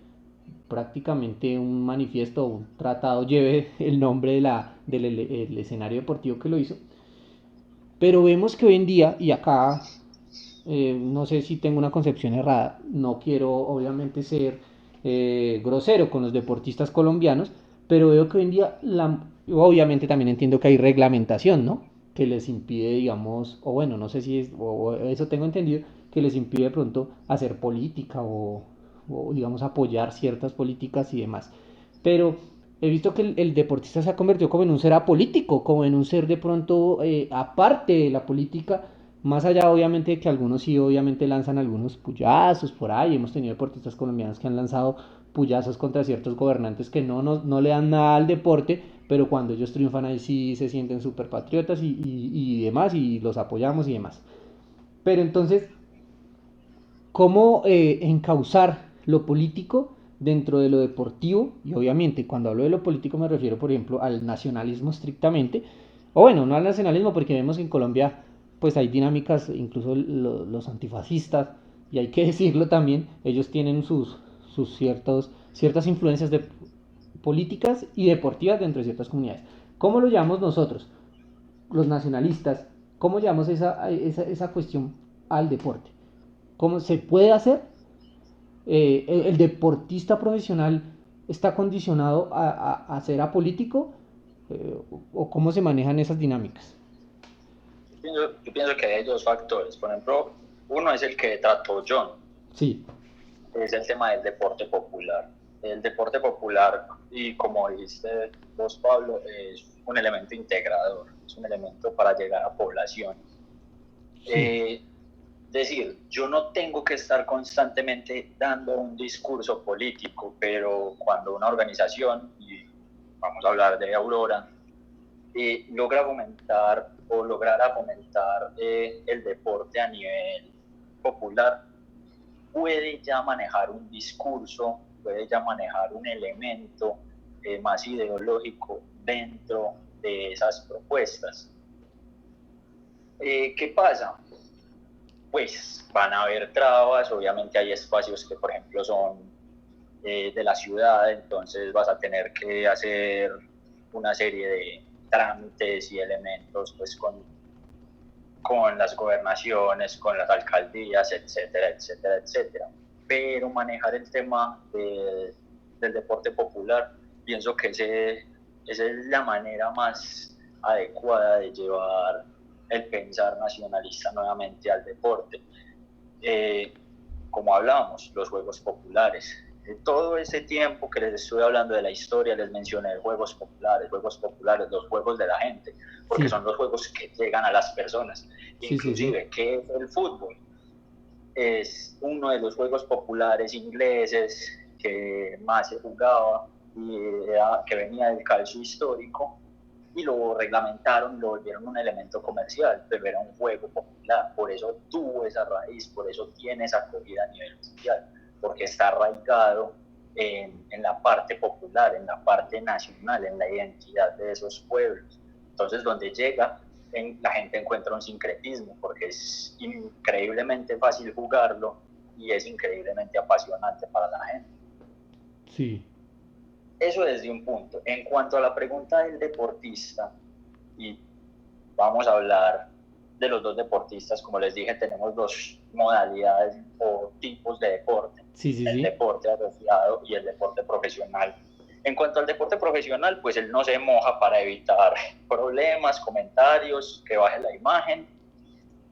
prácticamente un manifiesto o un tratado lleve el nombre del escenario deportivo que lo hizo. Pero vemos que hoy en día, y acá no sé si tengo una concepción errada, no quiero obviamente ser grosero con los deportistas colombianos, pero veo que hoy en día, obviamente también entiendo que hay reglamentación, ¿no? Que les impide, digamos, o bueno, no sé si es, o eso tengo entendido, que les impide de pronto hacer política o digamos apoyar ciertas políticas y demás. Pero he visto que el deportista se ha convertido como en un ser apolítico, como en un ser de pronto aparte de la política, más allá obviamente de que algunos sí obviamente lanzan algunos puyazos por ahí, hemos tenido deportistas colombianos que han lanzado puyazos contra ciertos gobernantes que no le dan nada al deporte, pero cuando ellos triunfan ahí sí se sienten súper patriotas y demás, y los apoyamos y demás. Pero entonces, ¿cómo encauzar lo político dentro de lo deportivo? Y obviamente cuando hablo de lo político me refiero, por ejemplo, al nacionalismo estrictamente, o bueno, no al nacionalismo porque vemos que en Colombia pues hay dinámicas, incluso los antifascistas, y hay que decirlo también, ellos tienen ciertas influencias políticas y deportivas dentro de ciertas comunidades. ¿Cómo lo llamamos nosotros, los nacionalistas? ¿Cómo llamamos esa cuestión al deporte? ¿Cómo se puede hacer? El deportista profesional está condicionado a ser apolítico, o cómo se manejan esas dinámicas. Yo pienso que hay dos factores. Por ejemplo, uno es el que trató John. Sí. Es el tema del deporte popular. El deporte popular, y como dijiste vos, Pablo, es un elemento integrador, es un elemento para llegar a poblaciones. Sí. Decir, yo no tengo que estar constantemente dando un discurso político, pero cuando una organización, y vamos a hablar de Aurora, logra fomentar o lograra fomentar el deporte a nivel popular, puede ya manejar un discurso, puede ya manejar un elemento más ideológico dentro de esas propuestas. ¿Qué pasa? Pues van a haber trabas, obviamente hay espacios que por ejemplo son de la ciudad, entonces vas a tener que hacer una serie de trámites y elementos pues con las gobernaciones, con las alcaldías, etcétera, etcétera, etcétera. Pero manejar el tema del deporte popular, pienso que esa es la manera más adecuada de llevar el pensar nacionalista nuevamente al deporte. Como hablábamos, los juegos populares. Todo ese tiempo que les estuve hablando de la historia, les mencioné juegos populares, los juegos de la gente, porque sí, son los juegos que llegan a las personas. Sí, inclusive, sí. ¿Qué es el fútbol? Es uno de los juegos populares ingleses que más se jugaba y que venía del calcio histórico, y lo reglamentaron y lo volvieron un elemento comercial, pero era un juego popular, por eso tuvo esa raíz, por eso tiene esa acogida a nivel mundial, porque está arraigado en la parte popular, en la parte nacional, en la identidad de esos pueblos. Entonces, donde llega, la gente encuentra un sincretismo, porque es increíblemente fácil jugarlo y es increíblemente apasionante para la gente. Sí. Eso desde un punto. En cuanto a la pregunta del deportista, y vamos a hablar de los dos deportistas, como les dije, tenemos dos modalidades o tipos de deporte. Sí. El deporte asociado y el deporte profesional. En cuanto al deporte profesional, pues él no se moja para evitar problemas, comentarios, que baje la imagen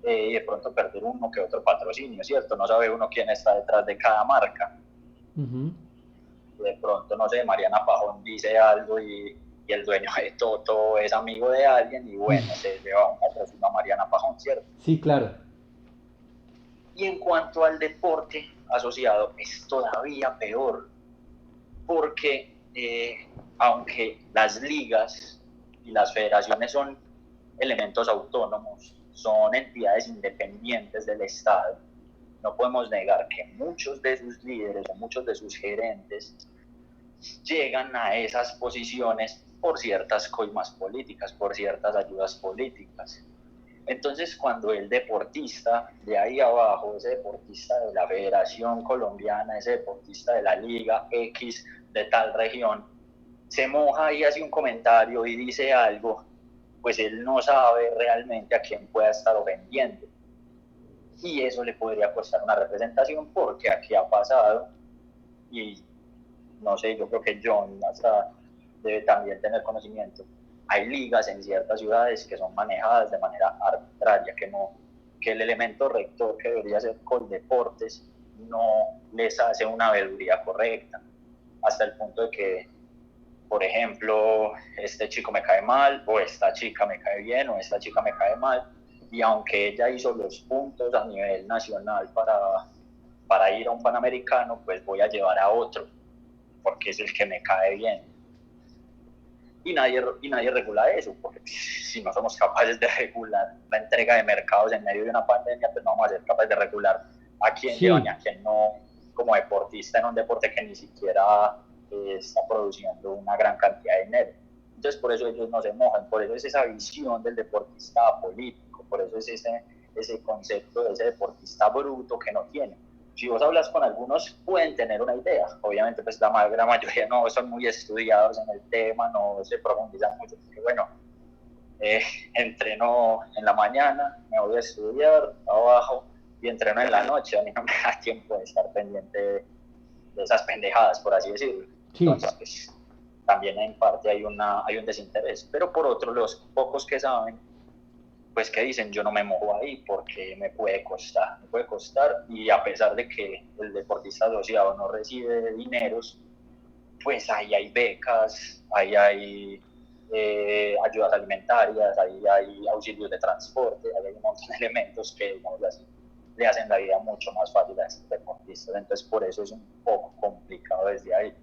y de pronto perder uno que otro patrocinio, ¿cierto? No sabe uno quién está detrás de cada marca. Uh-huh. De pronto, no sé, Mariana Pajón dice algo y el dueño de Toto es amigo de alguien y bueno, se le va un patrocinio a Mariana Pajón, ¿cierto? Sí, claro. Y en cuanto al deporte asociado, es todavía peor, porque aunque las ligas y las federaciones son elementos autónomos, son entidades independientes del Estado, no podemos negar que muchos de sus líderes o muchos de sus gerentes llegan a esas posiciones por ciertas coimas políticas, por ciertas ayudas políticas. Entonces, cuando el deportista de ahí abajo, ese deportista de la Federación Colombiana, ese deportista de la Liga X de tal región, se moja y hace un comentario y dice algo, pues él no sabe realmente a quién pueda estar ofendiendo. Y eso le podría costar una representación, porque aquí ha pasado, y no sé, yo creo que John hasta debe también tener conocimiento, hay ligas en ciertas ciudades que son manejadas de manera arbitraria, que el elemento rector que debería ser Coldeportes no les hace una veeduría correcta, hasta el punto de que, por ejemplo, este chico me cae mal, o esta chica me cae bien, o esta chica me cae mal, y aunque ella hizo los puntos a nivel nacional para ir a un Panamericano, pues voy a llevar a otro, porque es el que me cae bien. Y nadie regula eso, porque si no somos capaces de regular la entrega de mercados en medio de una pandemia, pues no vamos a ser capaces de regular a quién llevan y a quién no, como deportista en un deporte que ni siquiera está produciendo una gran cantidad de dinero. Entonces, por eso ellos no se mojan, por eso es esa visión del deportista político, por eso es ese concepto de ese deportista bruto que no tiene. Si vos hablas con algunos, pueden tener una idea. Obviamente, pues la gran mayoría no son muy estudiados en el tema, no se profundizan mucho, porque bueno, entreno en la mañana, me voy a estudiar, abajo, y entreno en la noche. A mí no me da tiempo de estar pendiente de esas pendejadas, por así decirlo. Sí. Entonces, pues, también en parte hay un desinterés. Pero por otro, los pocos que saben, pues que dicen, yo no me mojo ahí porque me puede costar, y a pesar de que el deportista asociado no recibe dineros, pues ahí hay becas, ahí hay ayudas alimentarias, ahí hay auxilios de transporte, ahí hay un montón de elementos que, digamos así, le hacen la vida mucho más fácil a estos deportistas. Entonces, por eso es un poco complicado desde ahí.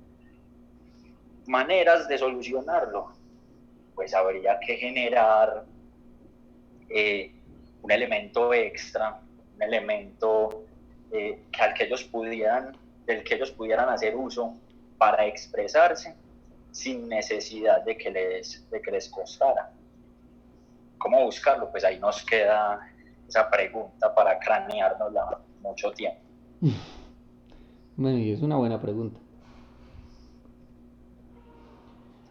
Maneras de solucionarlo, pues habría que generar un elemento extra, un elemento del que ellos pudieran hacer uso para expresarse sin necesidad de que les costara. ¿Cómo buscarlo? Pues ahí nos queda esa pregunta para craneárnosla mucho tiempo. Bueno, y es una buena pregunta.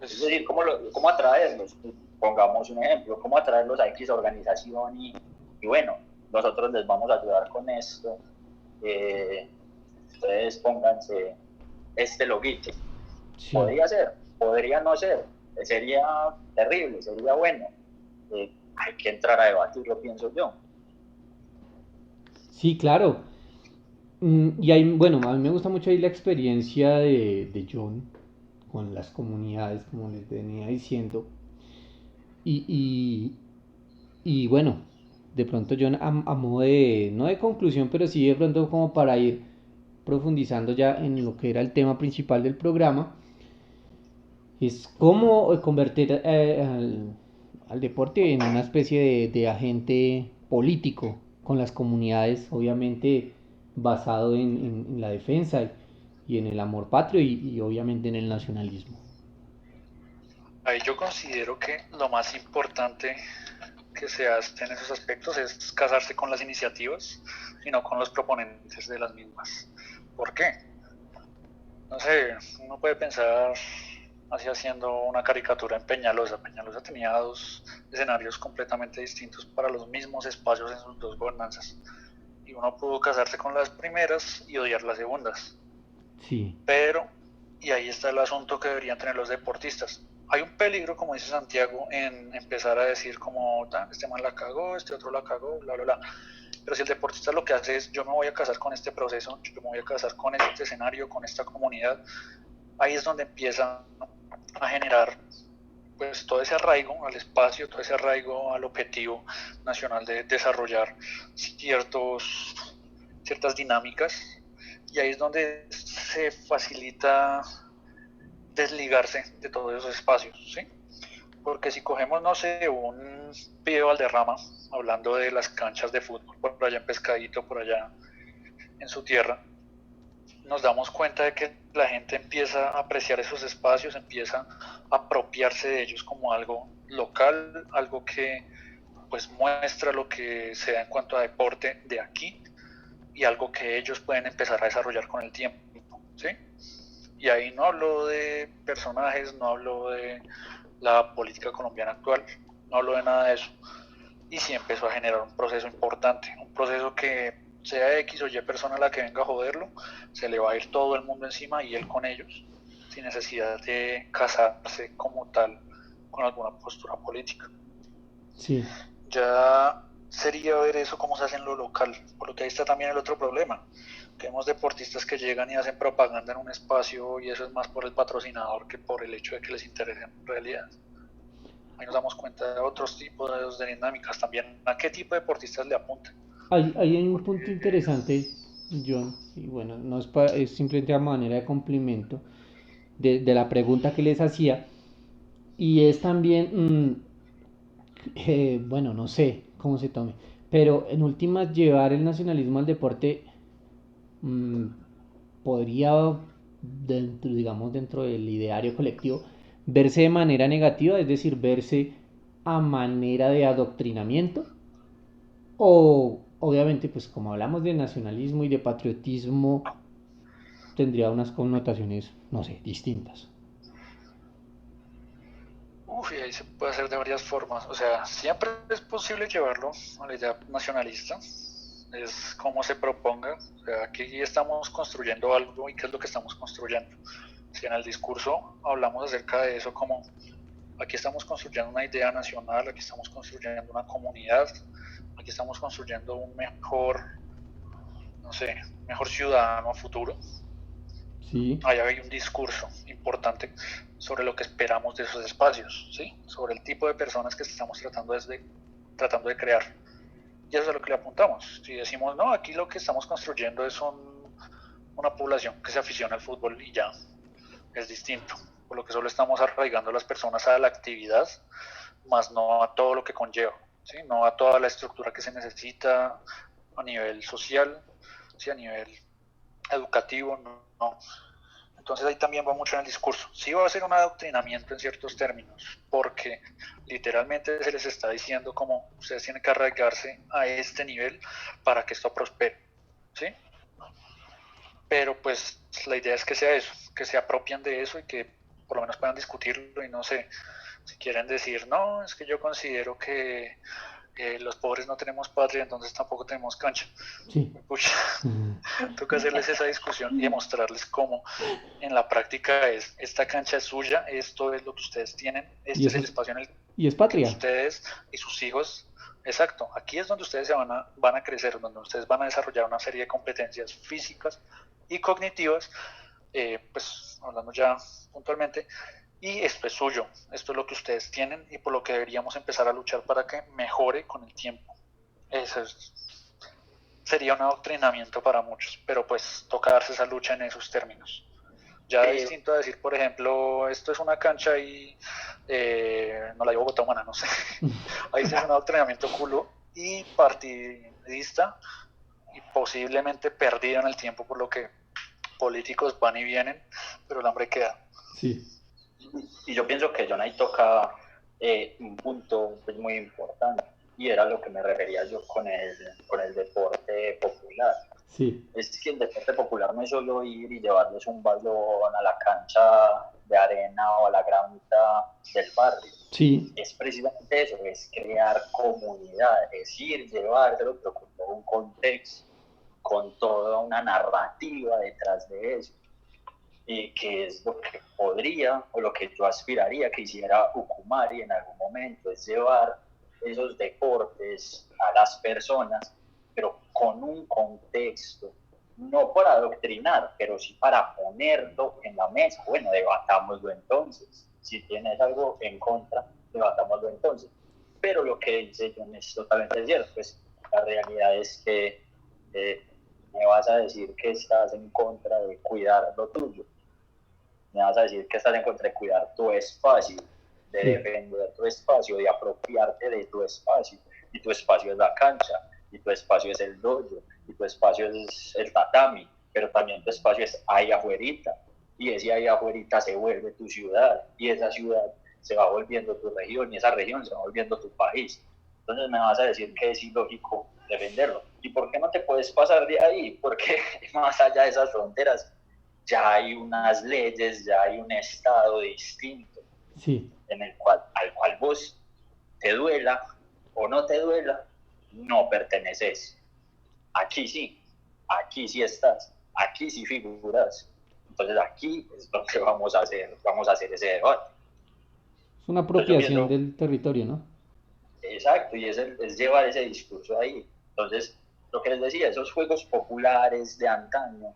Es decir, ¿cómo atraerlos? Pongamos un ejemplo, ¿cómo atraerlos a X organización? Y bueno, nosotros les vamos a ayudar con esto. Ustedes pónganse este loguito. Sí. Podría ser, podría no ser, sería terrible, sería bueno. Hay que entrar a debatirlo, pienso yo. Sí, claro. Y hay, bueno, a mí me gusta mucho ahí la experiencia de John con las comunidades, como les venía diciendo. Y bueno, de pronto John, a modo de, no de conclusión, pero sí de pronto como para ir profundizando ya en lo que era el tema principal del programa, es cómo convertir al deporte en una especie de agente político con las comunidades, obviamente basado en la defensa y en el amor patrio y obviamente en el nacionalismo. Ahí yo considero que lo más importante que se hace en esos aspectos es casarse con las iniciativas y no con los proponentes de las mismas. ¿Por qué? No sé, uno puede pensar así haciendo una caricatura en Peñalosa. Peñalosa tenía dos escenarios completamente distintos para los mismos espacios en sus dos gobernanzas. Y uno pudo casarse con las primeras y odiar las segundas. Sí. Pero, y ahí está el asunto que deberían tener los deportistas. Hay un peligro, como dice Santiago, en empezar a decir como, este man la cagó, este otro la cagó, bla, bla, bla. Pero si el deportista lo que hace es, yo me voy a casar con este proceso, yo me voy a casar con este escenario, con esta comunidad, ahí es donde empieza a generar pues todo ese arraigo al espacio, todo ese arraigo al objetivo nacional de desarrollar ciertas dinámicas, y ahí es donde se facilita desligarse de todos esos espacios, ¿sí? Porque si cogemos, no sé, un video Valderrama hablando de las canchas de fútbol por allá en Pescadito, por allá en su tierra, nos damos cuenta de que la gente empieza a apreciar esos espacios, empieza a apropiarse de ellos como algo local, algo que pues muestra lo que se da en cuanto a deporte de aquí y algo que ellos pueden empezar a desarrollar con el tiempo, ¿sí? Y ahí no hablo de personajes, no hablo de la política colombiana actual, no hablo de nada de eso. Y sí empezó a generar un proceso importante, un proceso que sea X o Y persona la que venga a joderlo, se le va a ir todo el mundo encima y él con ellos, sin necesidad de casarse como tal con alguna postura política. Sí. Ya sería ver eso cómo se hace en lo local, por lo que ahí está también el otro problema, que vemos deportistas que llegan y hacen propaganda en un espacio y eso es más por el patrocinador que por el hecho de que les interese en realidad. Ahí nos damos cuenta de otros tipos de dinámicas también, a qué tipo de deportistas le apuntan. Hay un punto interesante, John, y bueno, no es, es simplemente a manera de complemento de la pregunta que les hacía, y es también, bueno, no sé cómo se tome, pero en últimas llevar el nacionalismo al deporte mmm, podría, dentro, digamos, dentro del ideario colectivo, verse de manera negativa, es decir, verse a manera de adoctrinamiento, o obviamente, pues como hablamos de nacionalismo y de patriotismo, tendría unas connotaciones, no sé, distintas. Uf, y ahí se puede hacer de varias formas. O sea, siempre es posible llevarlo a la idea nacionalista. Es como se proponga. O sea, aquí estamos construyendo algo y qué es lo que estamos construyendo. Si en el discurso hablamos acerca de eso como aquí estamos construyendo una idea nacional, aquí estamos construyendo una comunidad, aquí estamos construyendo un mejor, no sé, mejor ciudadano a futuro. Sí. Ahí hay un discurso importante sobre lo que esperamos de esos espacios, ¿sí? Sobre el tipo de personas que estamos tratando de crear. Y eso es a lo que le apuntamos. Si decimos, no, aquí lo que estamos construyendo es una población que se aficiona al fútbol y ya, es distinto. Por lo que solo estamos arraigando a las personas a la actividad, más no a todo lo que conlleva, ¿sí? No a toda la estructura que se necesita a nivel social, ¿sí? A nivel educativo, no. Entonces ahí también va mucho en el discurso. Sí va a ser un adoctrinamiento en ciertos términos, porque literalmente se les está diciendo como ustedes tienen que arraigarse a este nivel para que esto prospere, ¿sí? Pero pues la idea es que sea eso, que se apropian de eso y que por lo menos puedan discutirlo y no sé, si quieren decir, no, es que yo considero que los pobres no tenemos patria, entonces tampoco tenemos cancha. Sí. Pucha, toca hacerles esa discusión y demostrarles cómo en la práctica es, esta cancha es suya, esto es lo que ustedes tienen, este es el espacio en el y es que patria. ustedes y sus hijos, exacto, aquí es donde ustedes se van a crecer, donde ustedes van a desarrollar una serie de competencias físicas y cognitivas, pues hablando ya puntualmente, y esto es suyo, esto es lo que ustedes tienen y por lo que deberíamos empezar a luchar para que mejore con el tiempo. Eso sería un adoctrinamiento para muchos, pero pues toca darse esa lucha en esos términos. Ya es distinto a decir, por ejemplo, esto es una cancha y no la llevo Bogotá humana, no sé. Ahí sí es un adoctrinamiento culo y partidista y posiblemente perdido en el tiempo por lo que políticos van y vienen, pero el hambre queda. Sí. Y yo pienso que John ahí toca un punto pues, muy importante, y era lo que me refería yo con el deporte popular. Sí. Es que el deporte popular no es solo ir y llevarles un balón a la cancha de arena o a la gramita del barrio. Sí. Es precisamente eso, es crear comunidad, es ir, llevárselo, pero con todo un contexto, con toda una narrativa detrás de eso. Y que es lo que podría o lo que yo aspiraría que hiciera Ucumari en algún momento, es llevar esos deportes a las personas, pero con un contexto, no para adoctrinar, pero sí para ponerlo en la mesa. Bueno, debatámoslo entonces. Si tienes algo en contra, debatámoslo entonces. Pero lo que dice John es totalmente cierto. Pues la realidad es que me vas a decir que estás en contra de cuidar lo tuyo. Me vas a decir que estás en contra de cuidar tu espacio, de defender tu espacio, de apropiarte de tu espacio. Y tu espacio es la cancha, y tu espacio es el dojo, y tu espacio es el tatami, pero también tu espacio es ahí afuerita, y ese ahí afuerita se vuelve tu ciudad, y esa ciudad se va volviendo tu región, y esa región se va volviendo tu país. Entonces me vas a decir que es ilógico defenderlo. ¿Y por qué no te puedes pasar de ahí? Porque más allá de esas fronteras ya hay unas leyes, ya hay un estado distinto, Sí, al cual vos, te duela o no te duela, no perteneces. Aquí sí estás, aquí sí figuras. Entonces aquí es lo que vamos a hacer ese debate. es una Entonces yo apropiación pienso, del territorio, ¿no? exacto, y es llevar ese discurso ahí. Entonces, lo que les decía, esos juegos populares de antaño,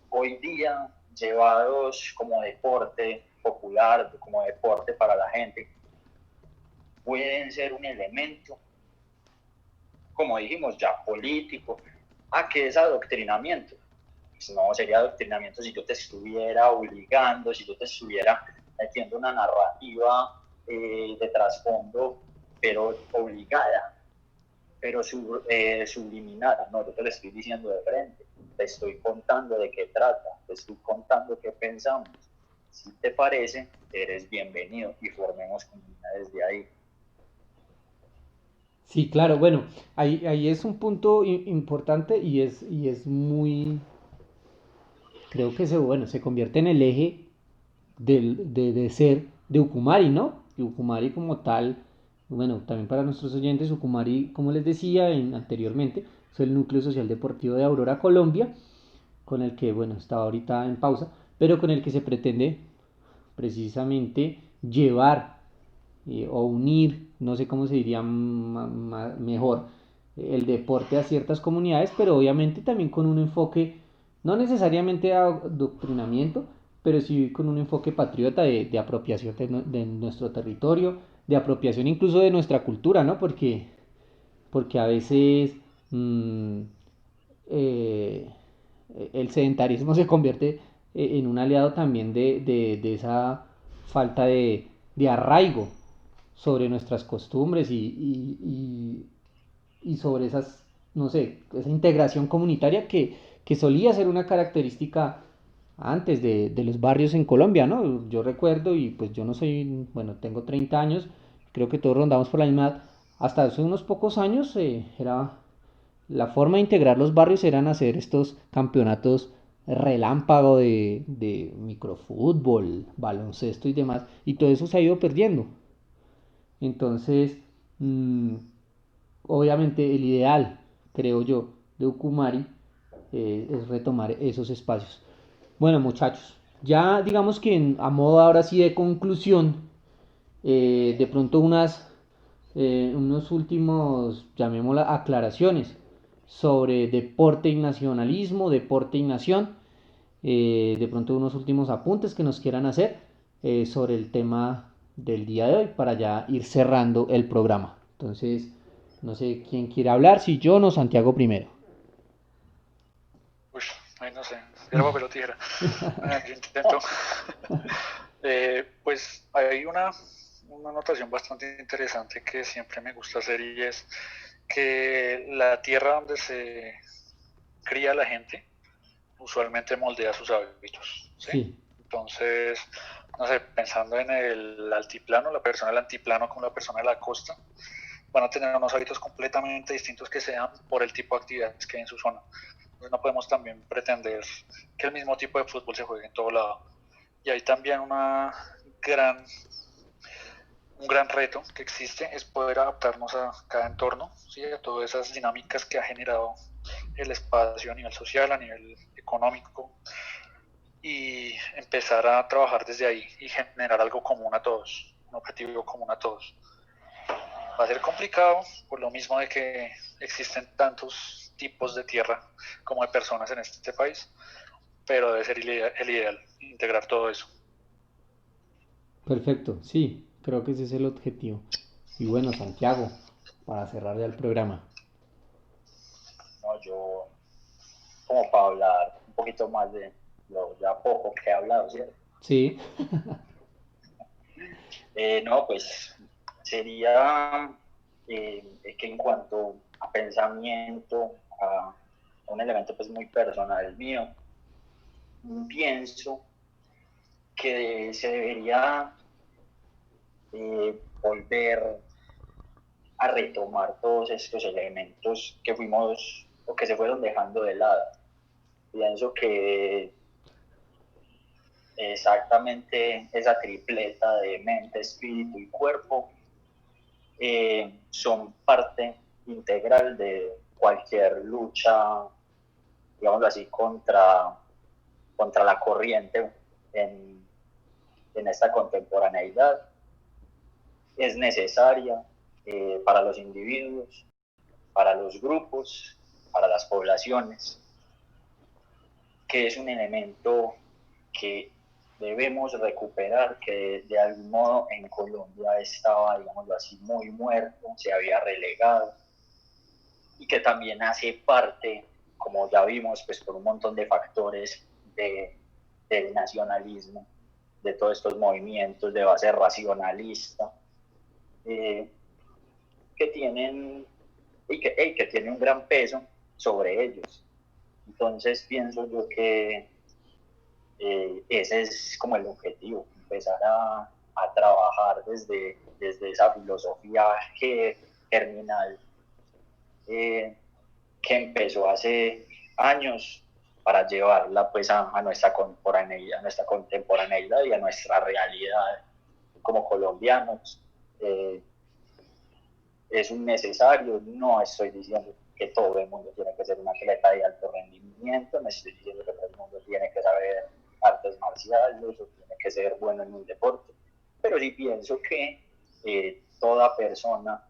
hoy día llevados como deporte popular, como deporte para la gente, pueden ser un elemento, como dijimos, ya político. ¿Qué es adoctrinamiento? Pues no sería adoctrinamiento si yo te estuviera obligando, si yo te estuviera metiendo una narrativa de trasfondo, pero obligada, pero subliminada. No, yo te lo estoy diciendo de frente, te estoy contando de qué trata, te estoy contando qué pensamos. Si te parece, eres bienvenido y formemos comunidad desde ahí. Sí, claro, bueno, ahí es un punto importante y es muy, creo que bueno, se convierte en el eje de ser de Ucumari, ¿no? Y Ucumari como tal, bueno, también para nuestros oyentes, Ucumari, como les decía anteriormente, es el núcleo social deportivo de Aurora, Colombia, con el que, bueno, está ahorita en pausa, pero con el que se pretende precisamente llevar o unir, no sé cómo se diría mejor, el deporte a ciertas comunidades, pero obviamente también con un enfoque, no necesariamente de adoctrinamiento, pero sí con un enfoque patriota de apropiación de nuestro territorio, de apropiación incluso de nuestra cultura, ¿no? Porque a veces mmm, eh, el sedentarismo se convierte en un aliado también de esa falta de arraigo sobre nuestras costumbres y sobre esas, no sé, esa integración comunitaria que solía ser una característica antes de los barrios en Colombia, ¿no? Yo recuerdo, y pues yo no soy, bueno, tengo 30 años, creo que todos rondamos por la misma edad, hasta hace unos pocos años era la forma de integrar los barrios eran hacer estos campeonatos relámpago de microfútbol, baloncesto y demás, y todo eso se ha ido perdiendo. Entonces, mmm, obviamente el ideal, creo yo, de Ucumari es retomar esos espacios. Bueno, muchachos, ya digamos que a modo ahora sí de conclusión, de pronto unos últimos, llamémosla, aclaraciones sobre deporte y nacionalismo, deporte y nación, de pronto unos últimos apuntes que nos quieran hacer sobre el tema del día de hoy para ya ir cerrando el programa. Entonces, no sé quién quiere hablar, si yo o Santiago primero. Uy, ay, no sé, era papel o tijera. Yo intento. Pues hay una anotación bastante interesante que siempre me gusta hacer y es que la tierra donde se cría la gente usualmente moldea sus hábitos, ¿sí? Sí, Entonces, no sé, pensando en el altiplano, la persona del altiplano con la persona de la costa, van a tener unos hábitos completamente distintos que sean por el tipo de actividades que hay en su zona. Entonces no podemos también pretender que el mismo tipo de fútbol se juegue en todo lado. Y hay también un gran reto que existe es poder adaptarnos a cada entorno, ¿sí? A todas esas dinámicas que ha generado el espacio a nivel social, a nivel económico, y empezar a trabajar desde ahí y generar algo común a todos, un objetivo común a todos. Va a ser complicado por lo mismo de que existen tantos tipos de tierra como de personas en este país, pero debe ser el ideal integrar todo eso. perfecto, sí, creo que ese es el objetivo. Y bueno, Santiago, para cerrar ya el programa. ¿No? Yo, como para hablar un poquito más de lo ya poco que he hablado, ¿cierto? Sí, No, pues sería que en cuanto a pensamiento, un elemento pues muy personal mío, pienso que se debería volver a retomar todos estos elementos que fuimos o que se fueron dejando de lado. Pienso que exactamente esa tripleta de mente, espíritu y cuerpo son parte integral de cualquier lucha, digamos así, contra la corriente en esta contemporaneidad. Es necesaria para los individuos, para los grupos, para las poblaciones, que es un elemento que debemos recuperar, que de algún modo en Colombia estaba, digámoslo así, muy muerto, se había relegado, y que también hace parte, como ya vimos, pues por un montón de factores del nacionalismo, de todos estos movimientos de base racionalista, que tienen que tiene un gran peso sobre ellos. Entonces pienso yo que ese es como el objetivo, empezar a trabajar desde esa filosofía germinal que empezó hace años para llevarla pues a nuestra contemporaneidad y a nuestra realidad como colombianos. Es un necesario, no estoy diciendo que todo el mundo tiene que ser un atleta de alto rendimiento, no estoy diciendo que todo el mundo tiene que saber artes marciales o tiene que ser bueno en un deporte, pero sí pienso que toda persona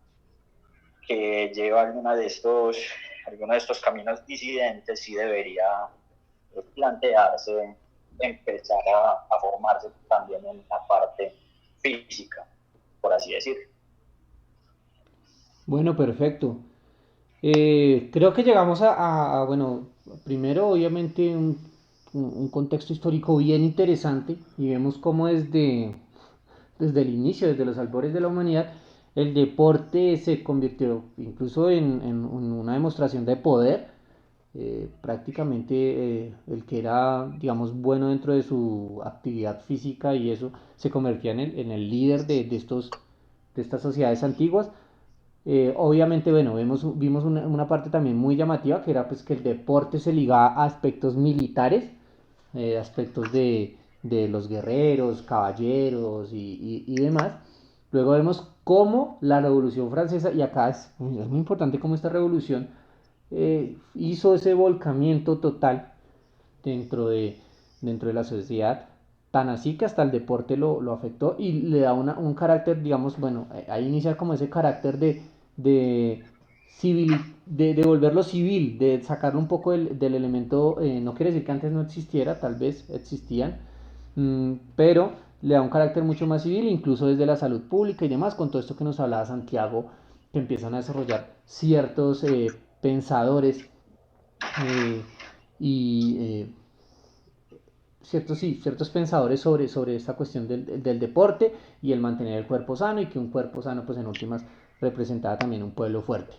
que lleva alguno de estos caminos disidentes sí debería plantearse empezar a formarse también en la parte física, por así decirlo. Bueno, perfecto. Creo que llegamos bueno, primero obviamente un contexto histórico bien interesante y vemos cómo desde el inicio, desde los albores de la humanidad, el deporte se convirtió incluso en una demostración de poder. Prácticamente el que era, digamos, bueno dentro de su actividad física y eso se convertía en el líder de estas sociedades antiguas. Obviamente, bueno, vimos una parte también muy llamativa, que era pues que el deporte se ligaba a aspectos militares, aspectos de los guerreros, caballeros y demás. Luego vemos cómo la Revolución Francesa, y acá es muy importante cómo esta revolución hizo ese volcamiento total dentro dentro de la sociedad, tan así que hasta el deporte lo afectó y le da un carácter, digamos, bueno, ahí inicia como ese carácter de de volverlo civil, de sacarlo un poco del elemento, no quiere decir que antes no existiera, tal vez existían, pero le da un carácter mucho más civil, incluso desde la salud pública y demás, con todo esto que nos hablaba Santiago, que empiezan a desarrollar ciertos pensadores eh, y ciertos pensadores sobre esta cuestión del deporte y el mantener el cuerpo sano, y que un cuerpo sano pues en últimas representaba también un pueblo fuerte.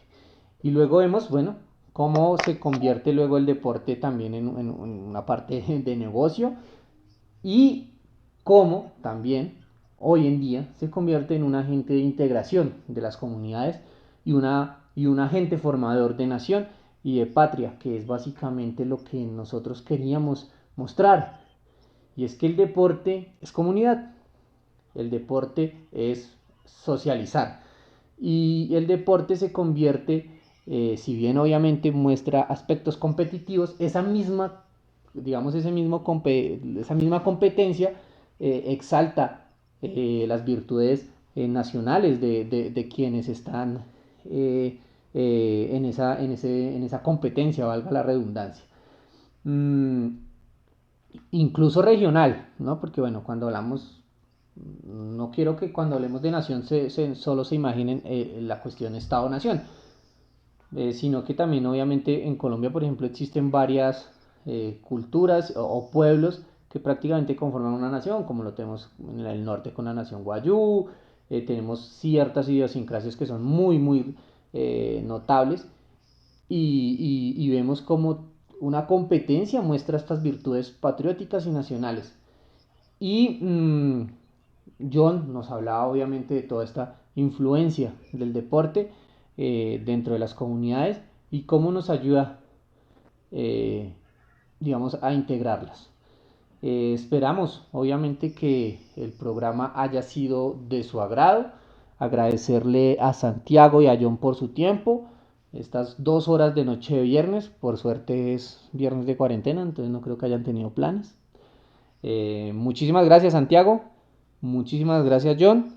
Y luego vemos, bueno, cómo se convierte luego el deporte también en una parte de negocio, y cómo también hoy en día se convierte en un agente de integración de las comunidades y un agente formador de nación y de patria, que es básicamente lo que nosotros queríamos mostrar. Y es que el deporte es comunidad, el deporte es socializar. Y el deporte se convierte, si bien obviamente muestra aspectos competitivos, digamos, esa misma competencia exalta las virtudes nacionales de quienes están en esa competencia, valga la redundancia. Mm, Incluso regional, ¿no? Porque bueno, cuando hablamos, no quiero que cuando hablemos de nación solo se imaginen la cuestión Estado-nación, sino que también obviamente en Colombia, por ejemplo, existen varias culturas o pueblos que prácticamente conforman una nación, como lo tenemos en el norte con la nación Guayú. Tenemos ciertas idiosincrasias que son muy notables, y vemos como una competencia muestra estas virtudes patrióticas y nacionales. Y John nos hablaba obviamente de toda esta influencia del deporte dentro de las comunidades y cómo nos ayuda, eh, digamos, a integrarlas. Esperamos obviamente que el programa haya sido de su agrado. Agradecerle a Santiago y a John por su tiempo. Estas 2 horas de noche de viernes, por suerte es viernes de cuarentena, entonces no creo que hayan tenido planes. Muchísimas gracias Santiago, muchísimas gracias John,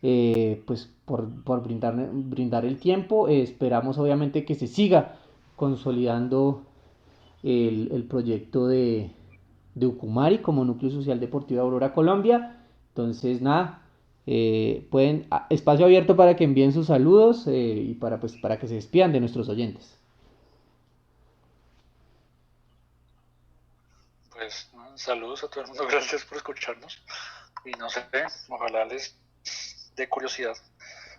pues por brindar el tiempo. Esperamos obviamente que se siga consolidando el proyecto de Ucumari como Núcleo Social Deportivo Aurora Colombia. Entonces nada, pueden, espacio abierto para que envíen sus saludos y para que se despidan de nuestros oyentes. Pues saludos a todo el mundo, gracias por escucharnos. Y no sé, ojalá les dé curiosidad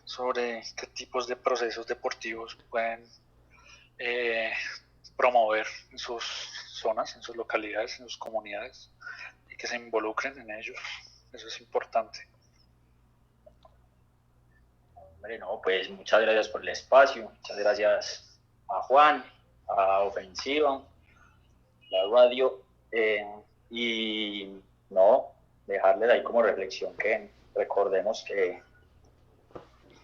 sobre qué tipos de procesos deportivos pueden promover en sus zonas, en sus localidades, en sus comunidades, y que se involucren en ellos. Eso es importante. Hombre, no, pues muchas gracias por el espacio, muchas gracias a Juan, a Ofensiva, la radio, y no, dejarles ahí como reflexión que recordemos que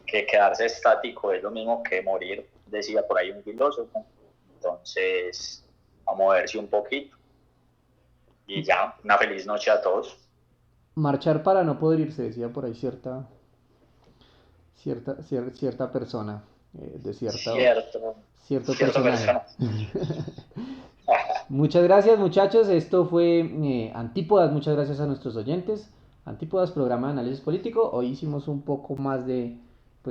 quedarse estático es lo mismo que morir, decía por ahí un filósofo. Entonces, a moverse un poquito. Y ya, una feliz noche a todos. Marchar para no poder irse, decía por ahí cierta persona de cierto personaje. Muchas gracias muchachos, esto fue Antípodas, muchas gracias a nuestros oyentes. Antípodas, programa de análisis político. Hoy hicimos un poco más de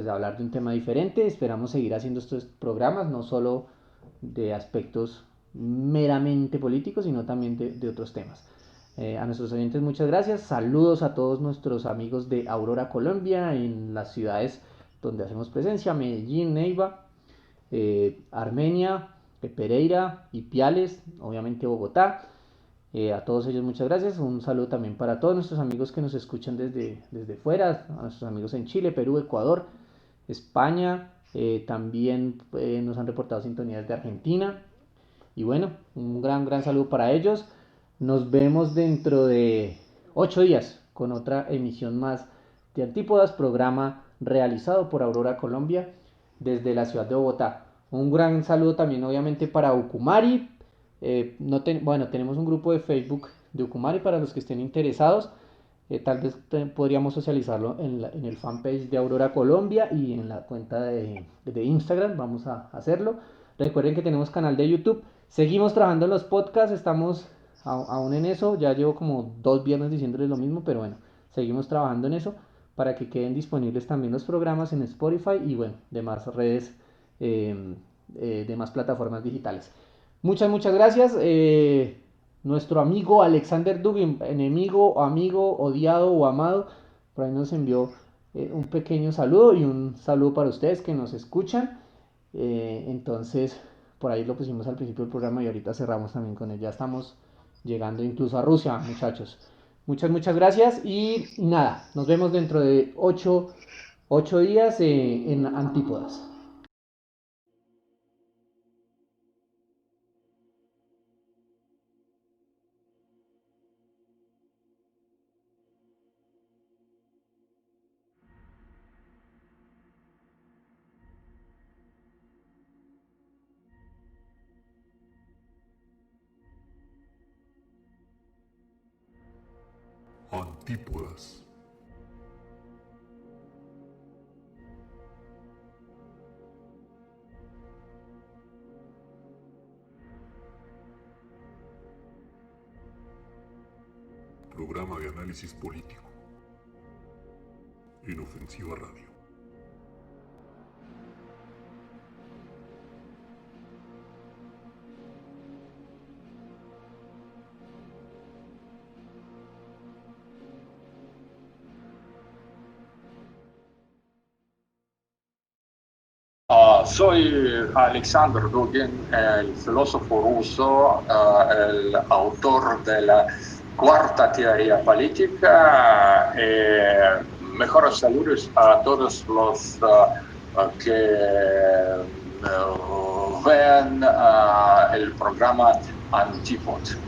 hablar de un tema diferente. Esperamos seguir haciendo estos programas, no solo de aspectos meramente políticos, sino también de otros temas. A nuestros oyentes muchas gracias. Saludos a todos nuestros amigos de Aurora Colombia, en las ciudades donde hacemos presencia: Medellín, Neiva, Armenia, Pereira, Ipiales, obviamente Bogotá. A todos ellos muchas gracias. Un saludo también para todos nuestros amigos que nos escuchan desde fuera, a nuestros amigos en Chile, Perú, Ecuador, España. También nos han reportado sintonías de Argentina. Y bueno, un gran saludo para ellos. Nos vemos dentro de 8 días con otra emisión más de Antípodas, programa realizado por Aurora Colombia desde la ciudad de Bogotá. Un gran saludo también obviamente para Ucumari. Bueno, tenemos un grupo de Facebook de Ucumari para los que estén interesados. Tal vez podríamos socializarlo en el fanpage de Aurora Colombia y en la cuenta de Instagram. Vamos a hacerlo. Recuerden que tenemos canal de YouTube. Seguimos trabajando en los podcasts. Estamos aún en eso. Ya llevo como 2 viernes diciéndoles lo mismo, pero bueno, seguimos trabajando en eso para que queden disponibles también los programas en Spotify y bueno, demás redes, demás plataformas digitales. Muchas gracias. Nuestro amigo Alexander Dugin, enemigo, amigo, odiado o amado, por ahí nos envió un pequeño saludo y un saludo para ustedes que nos escuchan. Entonces, por ahí lo pusimos al principio del programa y ahorita cerramos también con él. Ya estamos llegando incluso a Rusia, muchachos. Muchas gracias y nada, nos vemos dentro de 8 días en Antípodas. Antípodas. Programa de análisis político. En Ofensiva Radio. Soy Alexander Dugin, el filósofo ruso, el autor de la cuarta teoría política. Mejores saludos a todos los que ven el programa Antípodas.